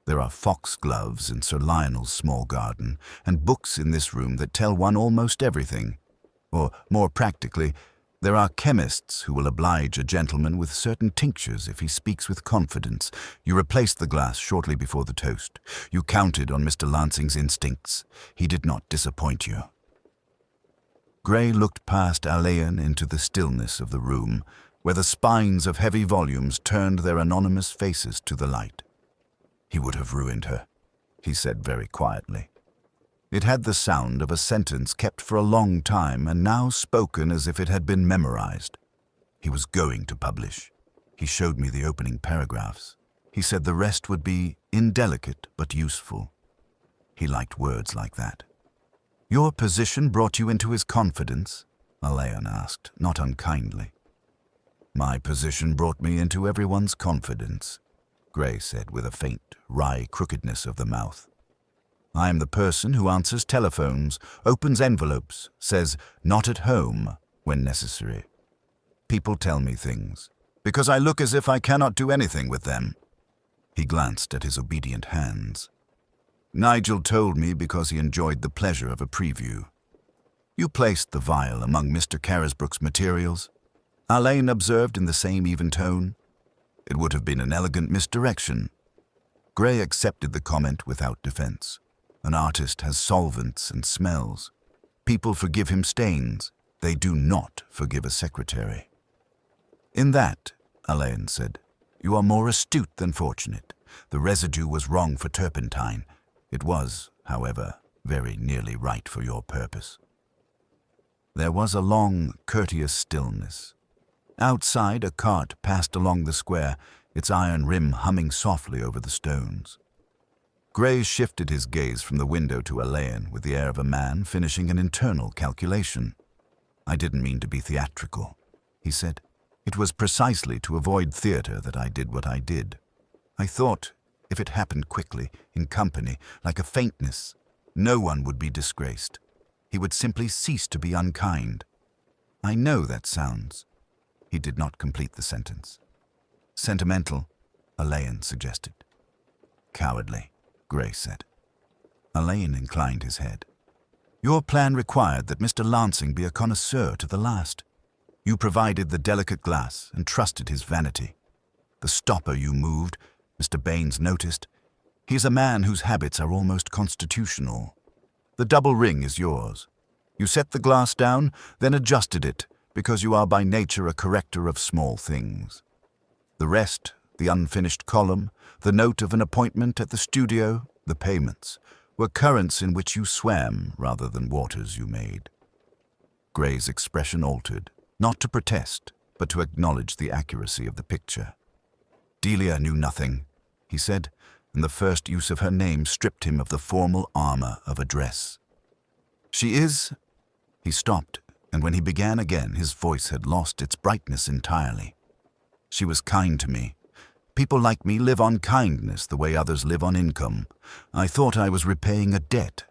There are foxgloves in Sir Lionel's small garden, and books in this room that tell one almost everything. Or, more practically, there are chemists who will oblige a gentleman with certain tinctures if he speaks with confidence. You replaced the glass shortly before the toast. You counted on Mr. Lansing's instincts. He did not disappoint you. Gray looked past Alleyn into the stillness of the room, where the spines of heavy volumes turned their anonymous faces to the light. He would have ruined her, he said very quietly. It had the sound of a sentence kept for a long time and now spoken as if it had been memorized. He was going to publish. He showed me the opening paragraphs. He said the rest would be indelicate but useful. He liked words like that. Your position brought you into his confidence? Alleyn asked, not unkindly. My position brought me into everyone's confidence, Gray said with a faint, wry crookedness of the mouth. I am the person who answers telephones, opens envelopes, says not at home when necessary. People tell me things, because I look as if I cannot do anything with them. He glanced at his obedient hands. Nigel told me because he enjoyed the pleasure of a preview. You placed the vial among Mr. Carisbrook's materials, Alleyn observed in the same even tone. It would have been an elegant misdirection. Gray accepted the comment without defense. An artist has solvents and smells. People forgive him stains. They do not forgive a secretary. In that, Alleyn said, you are more astute than fortunate. The residue was wrong for turpentine. It was, however, very nearly right for your purpose. There was a long, courteous stillness. Outside, a cart passed along the square, its iron rim humming softly over the stones. Gray shifted his gaze from the window to Alleyn with the air of a man finishing an internal calculation. I didn't mean to be theatrical, he said. It was precisely to avoid theater that I did what I did. I thought, if it happened quickly, in company, like a faintness, no one would be disgraced. He would simply cease to be unkind. I know that sounds. He did not complete the sentence. Sentimental, Alleyn suggested. Cowardly, Gray said. Alleyn inclined his head. Your plan required that Mr. Lansing be a connoisseur to the last. You provided the delicate glass and trusted his vanity. The stopper you moved, Mr. Baines noticed. He is a man whose habits are almost constitutional. The double ring is yours. You set the glass down, then adjusted it, because you are by nature a corrector of small things. The rest, the unfinished column, the note of an appointment at the studio, the payments, were currents in which you swam rather than waters you made. Gray's expression altered, not to protest, but to acknowledge the accuracy of the picture. Delia knew nothing, he said, and the first use of her name stripped him of the formal armor of address. She is... He stopped, and when he began again, his voice had lost its brightness entirely. She was kind to me. People like me live on kindness the way others live on income. I thought I was repaying a debt.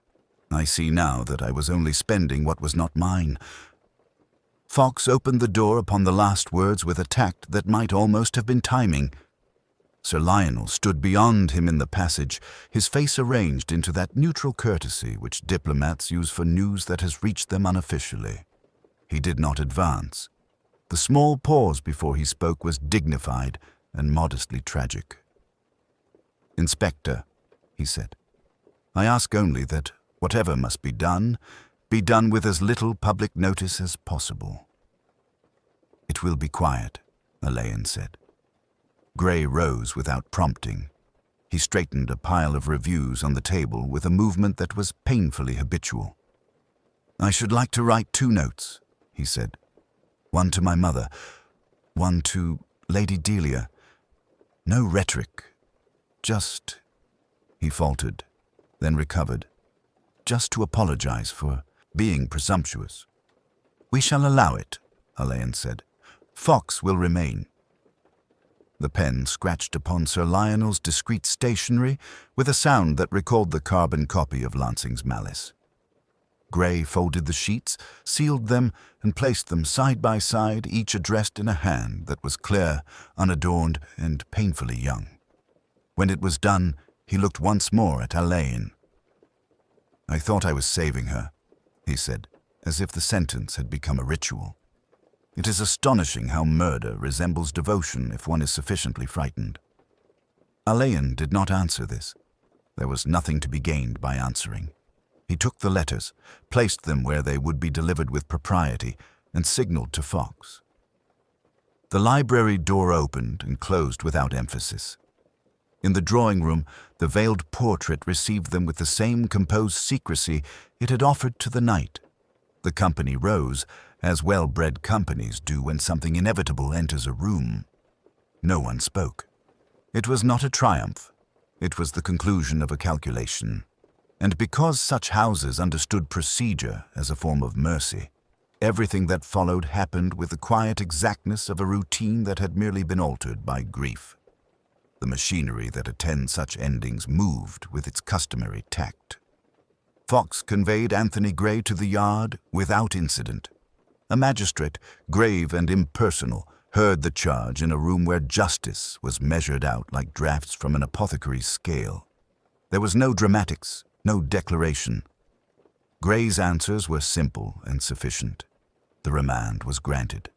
I see now that I was only spending what was not mine. Fox opened the door upon the last words with a tact that might almost have been timing. Sir Lionel stood beyond him in the passage, his face arranged into that neutral courtesy which diplomats use for news that has reached them unofficially. He did not advance. The small pause before he spoke was dignified and modestly tragic. Inspector, he said, I ask only that whatever must be done with as little public notice as possible. It will be quiet, Alleyn said. Gray rose without prompting. He straightened a pile of reviews on the table with a movement that was painfully habitual. I should like to write 2 notes, he said. One to my mother, one to Lady Delia. No rhetoric, just, he faltered, then recovered, just to apologize for being presumptuous. We shall allow it, Alleyn said. Fox will remain. The pen scratched upon Sir Lionel's discreet stationery with a sound that recalled the carbon copy of Lansing's malice. Gray folded the sheets, sealed them, and placed them side by side, each addressed in a hand that was clear, unadorned, and painfully young. When it was done, he looked once more at Alleyn. "I thought I was saving her," he said, as if the sentence had become a ritual. "It is astonishing how murder resembles devotion if one is sufficiently frightened." Alleyn did not answer this. There was nothing to be gained by answering. He took the letters, placed them where they would be delivered with propriety, and signaled to Fox. The library door opened and closed without emphasis. In the drawing-room, the veiled portrait received them with the same composed secrecy it had offered to the night. The company rose, as well-bred companies do when something inevitable enters a room. No one spoke. It was not a triumph. It was the conclusion of a calculation. And because such houses understood procedure as a form of mercy, everything that followed happened with the quiet exactness of a routine that had merely been altered by grief. The machinery that attends such endings moved with its customary tact. Fox conveyed Anthony Gray to the yard without incident. A magistrate, grave and impersonal, heard the charge in a room where justice was measured out like drafts from an apothecary's scale. There was no dramatics, no declaration. Gray's answers were simple and sufficient. The remand was granted.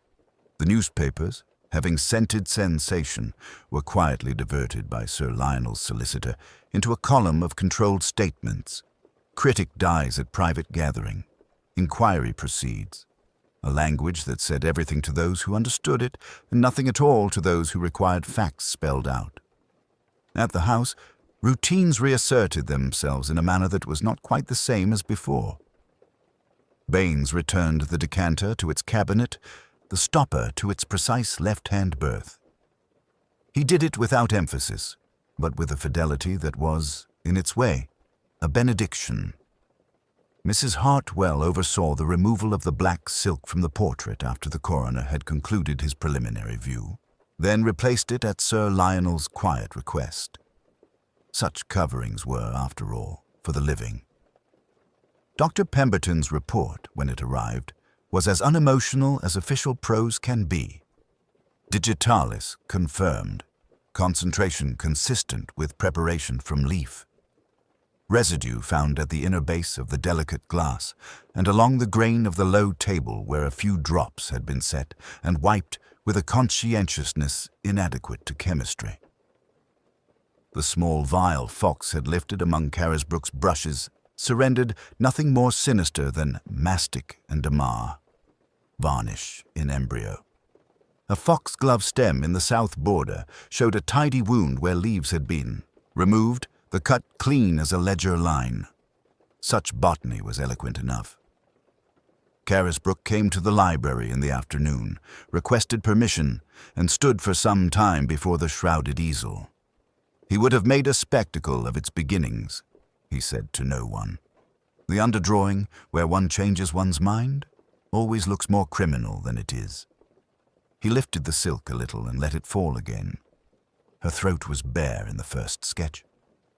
The newspapers, having scented sensation, were quietly diverted by Sir Lionel's solicitor into a column of controlled statements. Critic dies at private gathering. Inquiry proceeds. A language that said everything to those who understood it and nothing at all to those who required facts spelled out. At the house, routines reasserted themselves in a manner that was not quite the same as before. Baines returned the decanter to its cabinet, the stopper to its precise left-hand berth. He did it without emphasis, but with a fidelity that was, in its way, a benediction. Mrs. Hartwell oversaw the removal of the black silk from the portrait after the coroner had concluded his preliminary view, then replaced it at Sir Lionel's quiet request. Such coverings were, after all, for the living. Dr. Pemberton's report, when it arrived, was as unemotional as official prose can be. Digitalis confirmed, concentration consistent with preparation from leaf. Residue found at the inner base of the delicate glass and along the grain of the low table where a few drops had been set and wiped with a conscientiousness inadequate to chemistry. The small vial Fox had lifted among Carisbrook's brushes surrendered nothing more sinister than mastic and damar, varnish in embryo. A foxglove stem in the south border showed a tidy wound where leaves had been. Removed, the cut clean as a ledger line. Such botany was eloquent enough. Carisbrook came to the library in the afternoon, requested permission, and stood for some time before the shrouded easel. He would have made a spectacle of its beginnings, he said to no one. The underdrawing, where one changes one's mind, always looks more criminal than it is. He lifted the silk a little and let it fall again. Her throat was bare in the first sketch.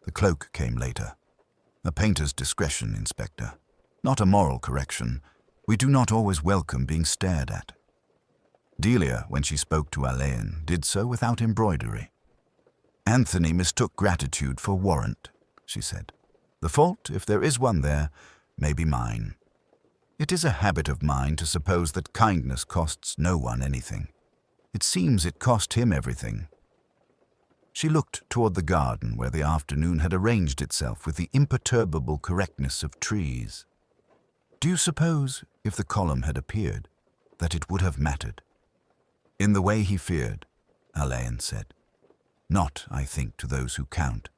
The cloak came later. A painter's discretion, Inspector. Not a moral correction. We do not always welcome being stared at. Delia, when she spoke to Alleyn, did so without embroidery. Anthony mistook gratitude for warrant, she said. The fault, if there is one there, may be mine. It is a habit of mine to suppose that kindness costs no one anything. It seems it cost him everything. She looked toward the garden where the afternoon had arranged itself with the imperturbable correctness of trees. Do you suppose, if the column had appeared, that it would have mattered? In the way he feared, Alleyn said. Not, I think, to those who count.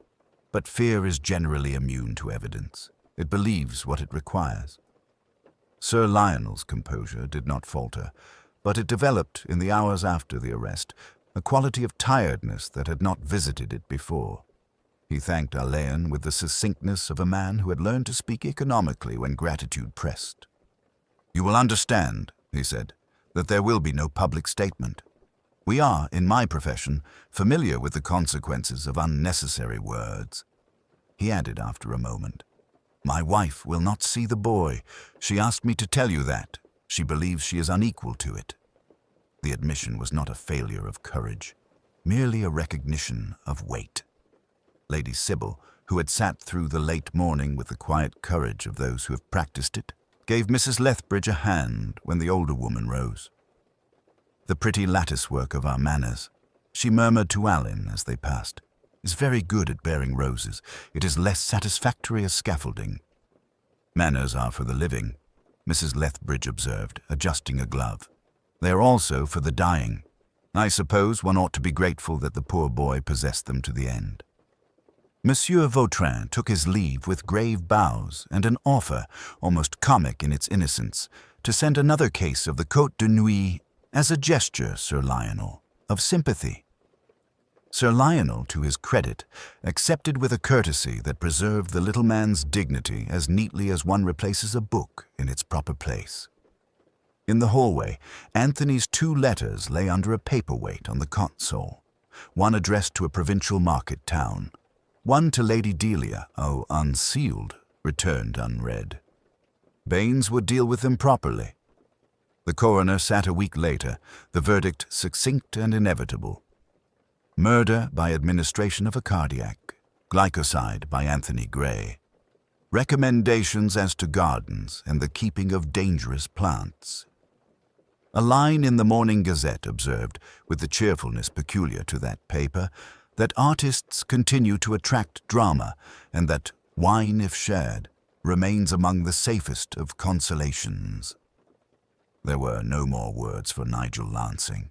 But fear is generally immune to evidence. It believes what it requires. Sir Lionel's composure did not falter, but it developed, in the hours after the arrest, a quality of tiredness that had not visited it before. He thanked Alleyn with the succinctness of a man who had learned to speak economically when gratitude pressed. "You will understand," he said, "that there will be no public statement. We are, in my profession, familiar with the consequences of unnecessary words." He added after a moment, My wife will not see the boy. She asked me to tell you that. She believes she is unequal to it. The admission was not a failure of courage, merely a recognition of weight. Lady Sybil, who had sat through the late morning with the quiet courage of those who have practiced it, gave Mrs. Lethbridge a hand when the older woman rose. "The pretty lattice-work of our manners," she murmured to Alleyn as they passed, "is very good at bearing roses. It is less satisfactory as scaffolding." "Manners are for the living," Mrs. Lethbridge observed, adjusting a glove. "They are also for the dying. I suppose one ought to be grateful that the poor boy possessed them to the end." Monsieur Vautrin took his leave with grave bows and an offer, almost comic in its innocence, to send another case of the Côte de Nuit as a gesture, Sir Lionel, of sympathy. Sir Lionel, to his credit, accepted with a courtesy that preserved the little man's dignity as neatly as one replaces a book in its proper place. In the hallway, Anthony's 2 letters lay under a paperweight on the console, one addressed to a provincial market town, one to Lady Delia, unsealed, returned unread. Baines would deal with them properly. The coroner sat a week later, the verdict succinct and inevitable. Murder by administration of a cardiac, glycoside by Anthony Gray. Recommendations as to gardens and the keeping of dangerous plants. A line in the Morning Gazette observed, with the cheerfulness peculiar to that paper, that artists continue to attract drama and that wine, if shared, remains among the safest of consolations. There were no more words for Nigel Lansing.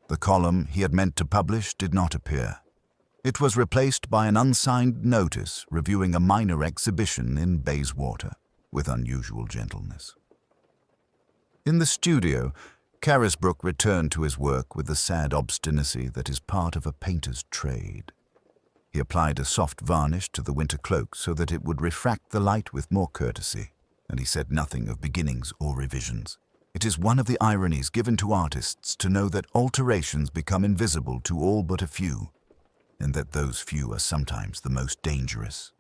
The column he had meant to publish did not appear. It was replaced by an unsigned notice reviewing a minor exhibition in Bayswater with unusual gentleness. In the studio, Carisbrooke returned to his work with the sad obstinacy that is part of a painter's trade. He applied a soft varnish to the winter cloak so that it would refract the light with more courtesy, and he said nothing of beginnings or revisions. It is one of the ironies given to artists to know that alterations become invisible to all but a few, and that those few are sometimes the most dangerous.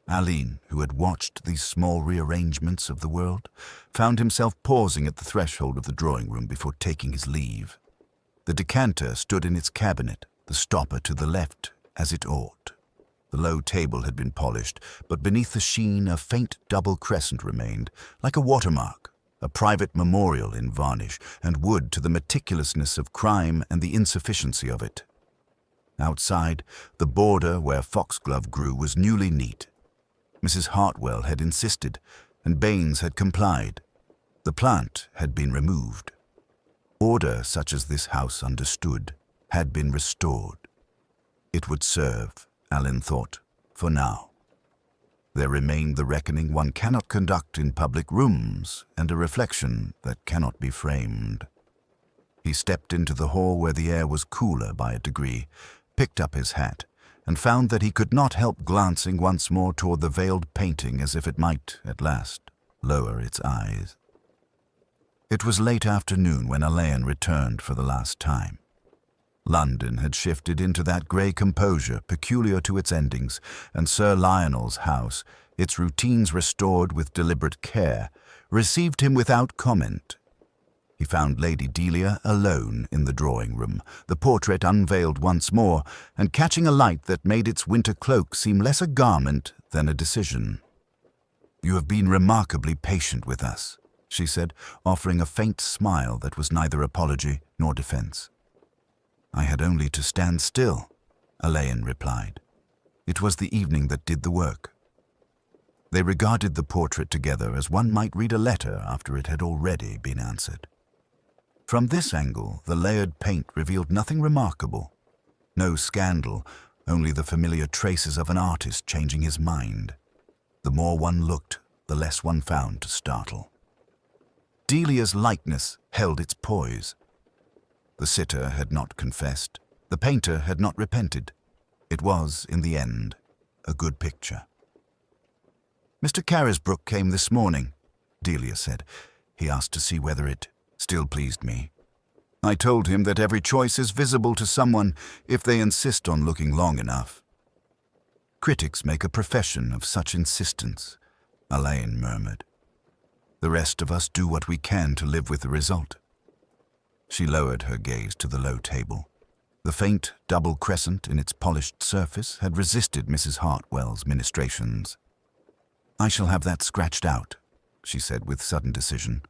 Alleyn, who had watched these small rearrangements of the world, found himself pausing at the threshold of the drawing-room before taking his leave. The decanter stood in its cabinet, the stopper to the left, as it ought. The low table had been polished, but beneath the sheen a faint double crescent remained, like a watermark, a private memorial in varnish and wood to the meticulousness of crime and the insufficiency of it. Outside, the border where foxglove grew was newly neat. Mrs. Hartwell had insisted, and Baines had complied. The plant had been removed. Order, such as this house understood, had been restored. It would serve, Alleyn thought, for now. There remained the reckoning one cannot conduct in public rooms, and a reflection that cannot be framed. He stepped into the hall where the air was cooler by a degree, picked up his hat, and found that he could not help glancing once more toward the veiled painting as if it might, at last, lower its eyes. It was late afternoon when Alleyn returned for the last time. London had shifted into that grey composure peculiar to its endings, and Sir Lionel's house, its routines restored with deliberate care, received him without comment. He found Lady Delia alone in the drawing-room, the portrait unveiled once more, and catching a light that made its winter cloak seem less a garment than a decision. "You have been remarkably patient with us," she said, offering a faint smile that was neither apology nor defense. "I had only to stand still," Alleyn replied. "It was the evening that did the work." They regarded the portrait together as one might read a letter after it had already been answered. From this angle, the layered paint revealed nothing remarkable. No scandal, only the familiar traces of an artist changing his mind. The more one looked, the less one found to startle. Delia's likeness held its poise. The sitter had not confessed. The painter had not repented. It was, in the end, a good picture. "Mr. Carisbrooke came this morning," Delia said. "He asked to see whether it still pleased me. I told him that every choice is visible to someone if they insist on looking long enough." Critics make a profession of such insistence, Alleyn murmured. The rest of us do what we can to live with the result. She lowered her gaze to the low table. The faint double crescent in its polished surface had resisted Mrs. Hartwell's ministrations. I shall have that scratched out, she said with sudden decision.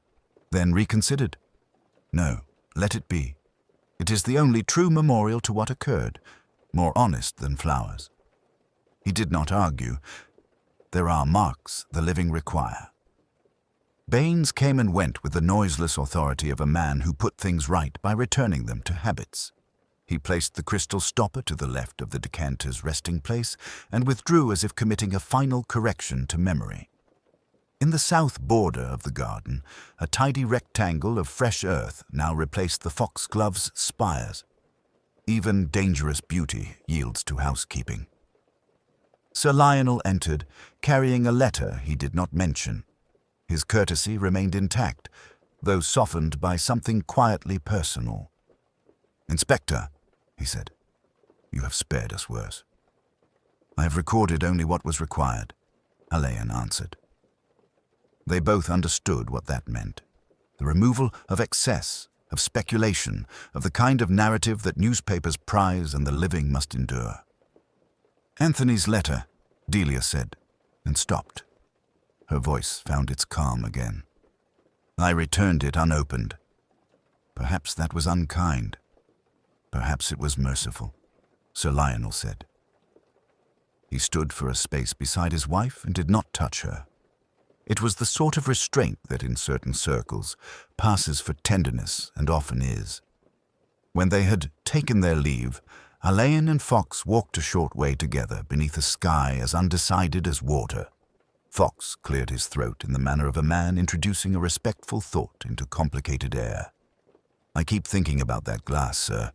Then reconsidered. No, let it be. It is the only true memorial to what occurred, more honest than flowers. He did not argue. There are marks the living require. Baines came and went with the noiseless authority of a man who put things right by returning them to habits. He placed the crystal stopper to the left of the decanter's resting place and withdrew as if committing a final correction to memory. In the south border of the garden, a tidy rectangle of fresh earth now replaced the foxglove's spires. Even dangerous beauty yields to housekeeping. Sir Lionel entered, carrying a letter he did not mention. His courtesy remained intact, though softened by something quietly personal. "Inspector," he said, "you have spared us worse." "I have recorded only what was required," Alleyn answered. They both understood what that meant. The removal of excess, of speculation, of the kind of narrative that newspapers prize and the living must endure. "Anthony's letter," Delia said, and stopped. Her voice found its calm again. "I returned it unopened. Perhaps that was unkind. Perhaps it was merciful," Sir Lionel said. He stood for a space beside his wife and did not touch her. It was the sort of restraint that in certain circles passes for tenderness and often is. When they had taken their leave, Alleyn and Fox walked a short way together beneath a sky as undecided as water. Fox cleared his throat in the manner of a man introducing a respectful thought into complicated air. "I keep thinking about that glass, sir.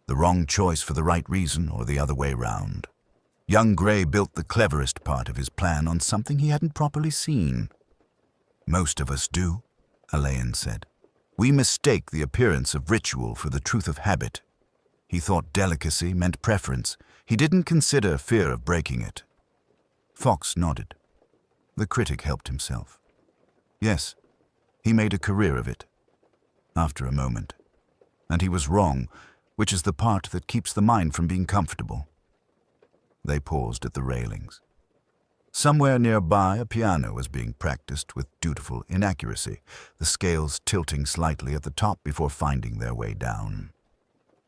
The wrong choice for the right reason or the other way round. Young Gray built the cleverest part of his plan on something he hadn't properly seen." "Most of us do," Alleyn said. "We mistake the appearance of ritual for the truth of habit. He thought delicacy meant preference. He didn't consider fear of breaking it." Fox nodded. The critic helped himself. "Yes, he made a career of it." After a moment. "And he was wrong, which is the part that keeps the mind from being comfortable." They paused at the railings. Somewhere nearby, a piano was being practiced with dutiful inaccuracy, the scales tilting slightly at the top before finding their way down.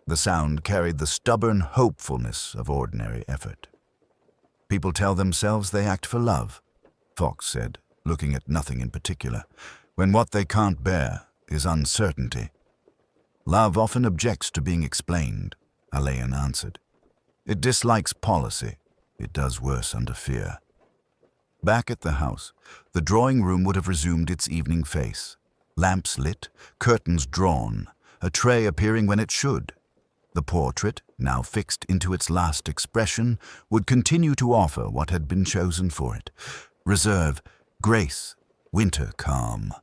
The sound carried the stubborn hopefulness of ordinary effort. "People tell themselves they act for love," Fox said, looking at nothing in particular, "when what they can't bear is uncertainty." "Love often objects to being explained," Alleyn answered. "It dislikes policy. It does worse under fear." Back at the house, the drawing room would have resumed its evening face. Lamps lit, curtains drawn, a tray appearing when it should. The portrait, now fixed into its last expression, would continue to offer what had been chosen for it: reserve, grace, winter calm.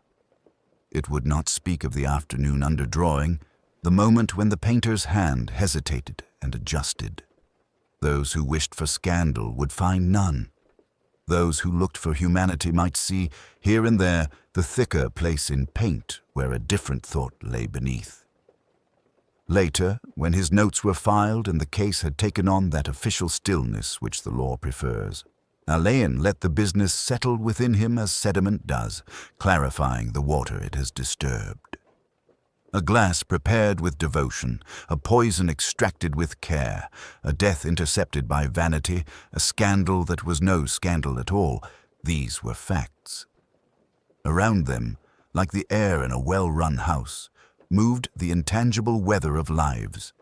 It would not speak of the afternoon underdrawing, the moment when the painter's hand hesitated and adjusted. Those who wished for scandal would find none. Those who looked for humanity might see, here and there, the thicker place in paint where a different thought lay beneath. Later, when his notes were filed and the case had taken on that official stillness which the law prefers, Alleyn let the business settle within him as sediment does, clarifying the water it has disturbed. A glass prepared with devotion, a poison extracted with care, a death intercepted by vanity, a scandal that was no scandal at all, these were facts. Around them, like the air in a well-run house, moved the intangible weather of lives.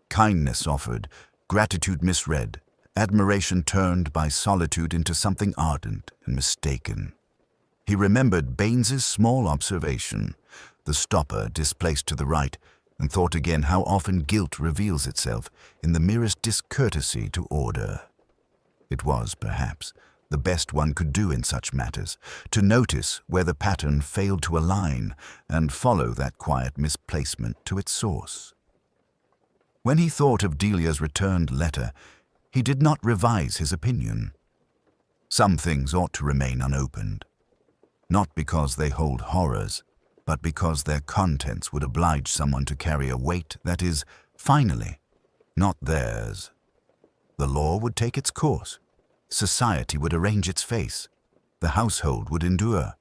Kindness offered, gratitude misread, admiration turned by solitude into something ardent and mistaken. He remembered Baines's small observation, the stopper displaced to the right, and thought again how often guilt reveals itself in the merest discourtesy to order. It was, perhaps, the best one could do in such matters, to notice where the pattern failed to align and follow that quiet misplacement to its source. When he thought of Delia's returned letter, he did not revise his opinion. Some things ought to remain unopened, not because they hold horrors, but because their contents would oblige someone to carry a weight that is, finally, not theirs. The law would take its course. Society would arrange its face. The household would endure.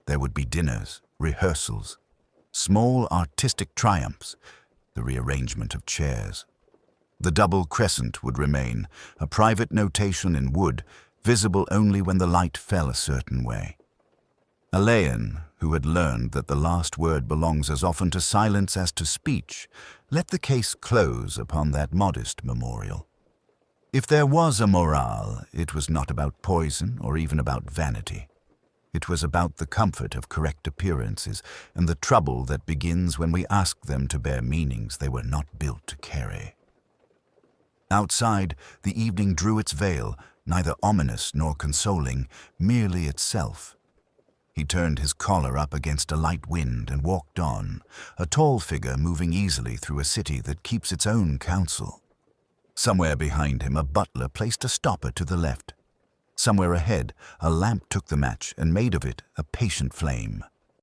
There would be dinners, rehearsals, small artistic triumphs, the rearrangement of chairs. The double crescent would remain, a private notation in wood, visible only when the light fell a certain way. Alleyn, who had learned that the last word belongs as often to silence as to speech, let the case close upon that modest memorial. If there was a morale, it was not about poison or even about vanity. It was about the comfort of correct appearances and the trouble that begins when we ask them to bear meanings they were not built to carry. Outside, the evening drew its veil, neither ominous nor consoling, merely itself. He turned his collar up against a light wind and walked on, a tall figure moving easily through a city that keeps its own counsel. Somewhere behind him, a butler placed a stopper to the left. Somewhere ahead, a lamp took the match and made of it a patient flame.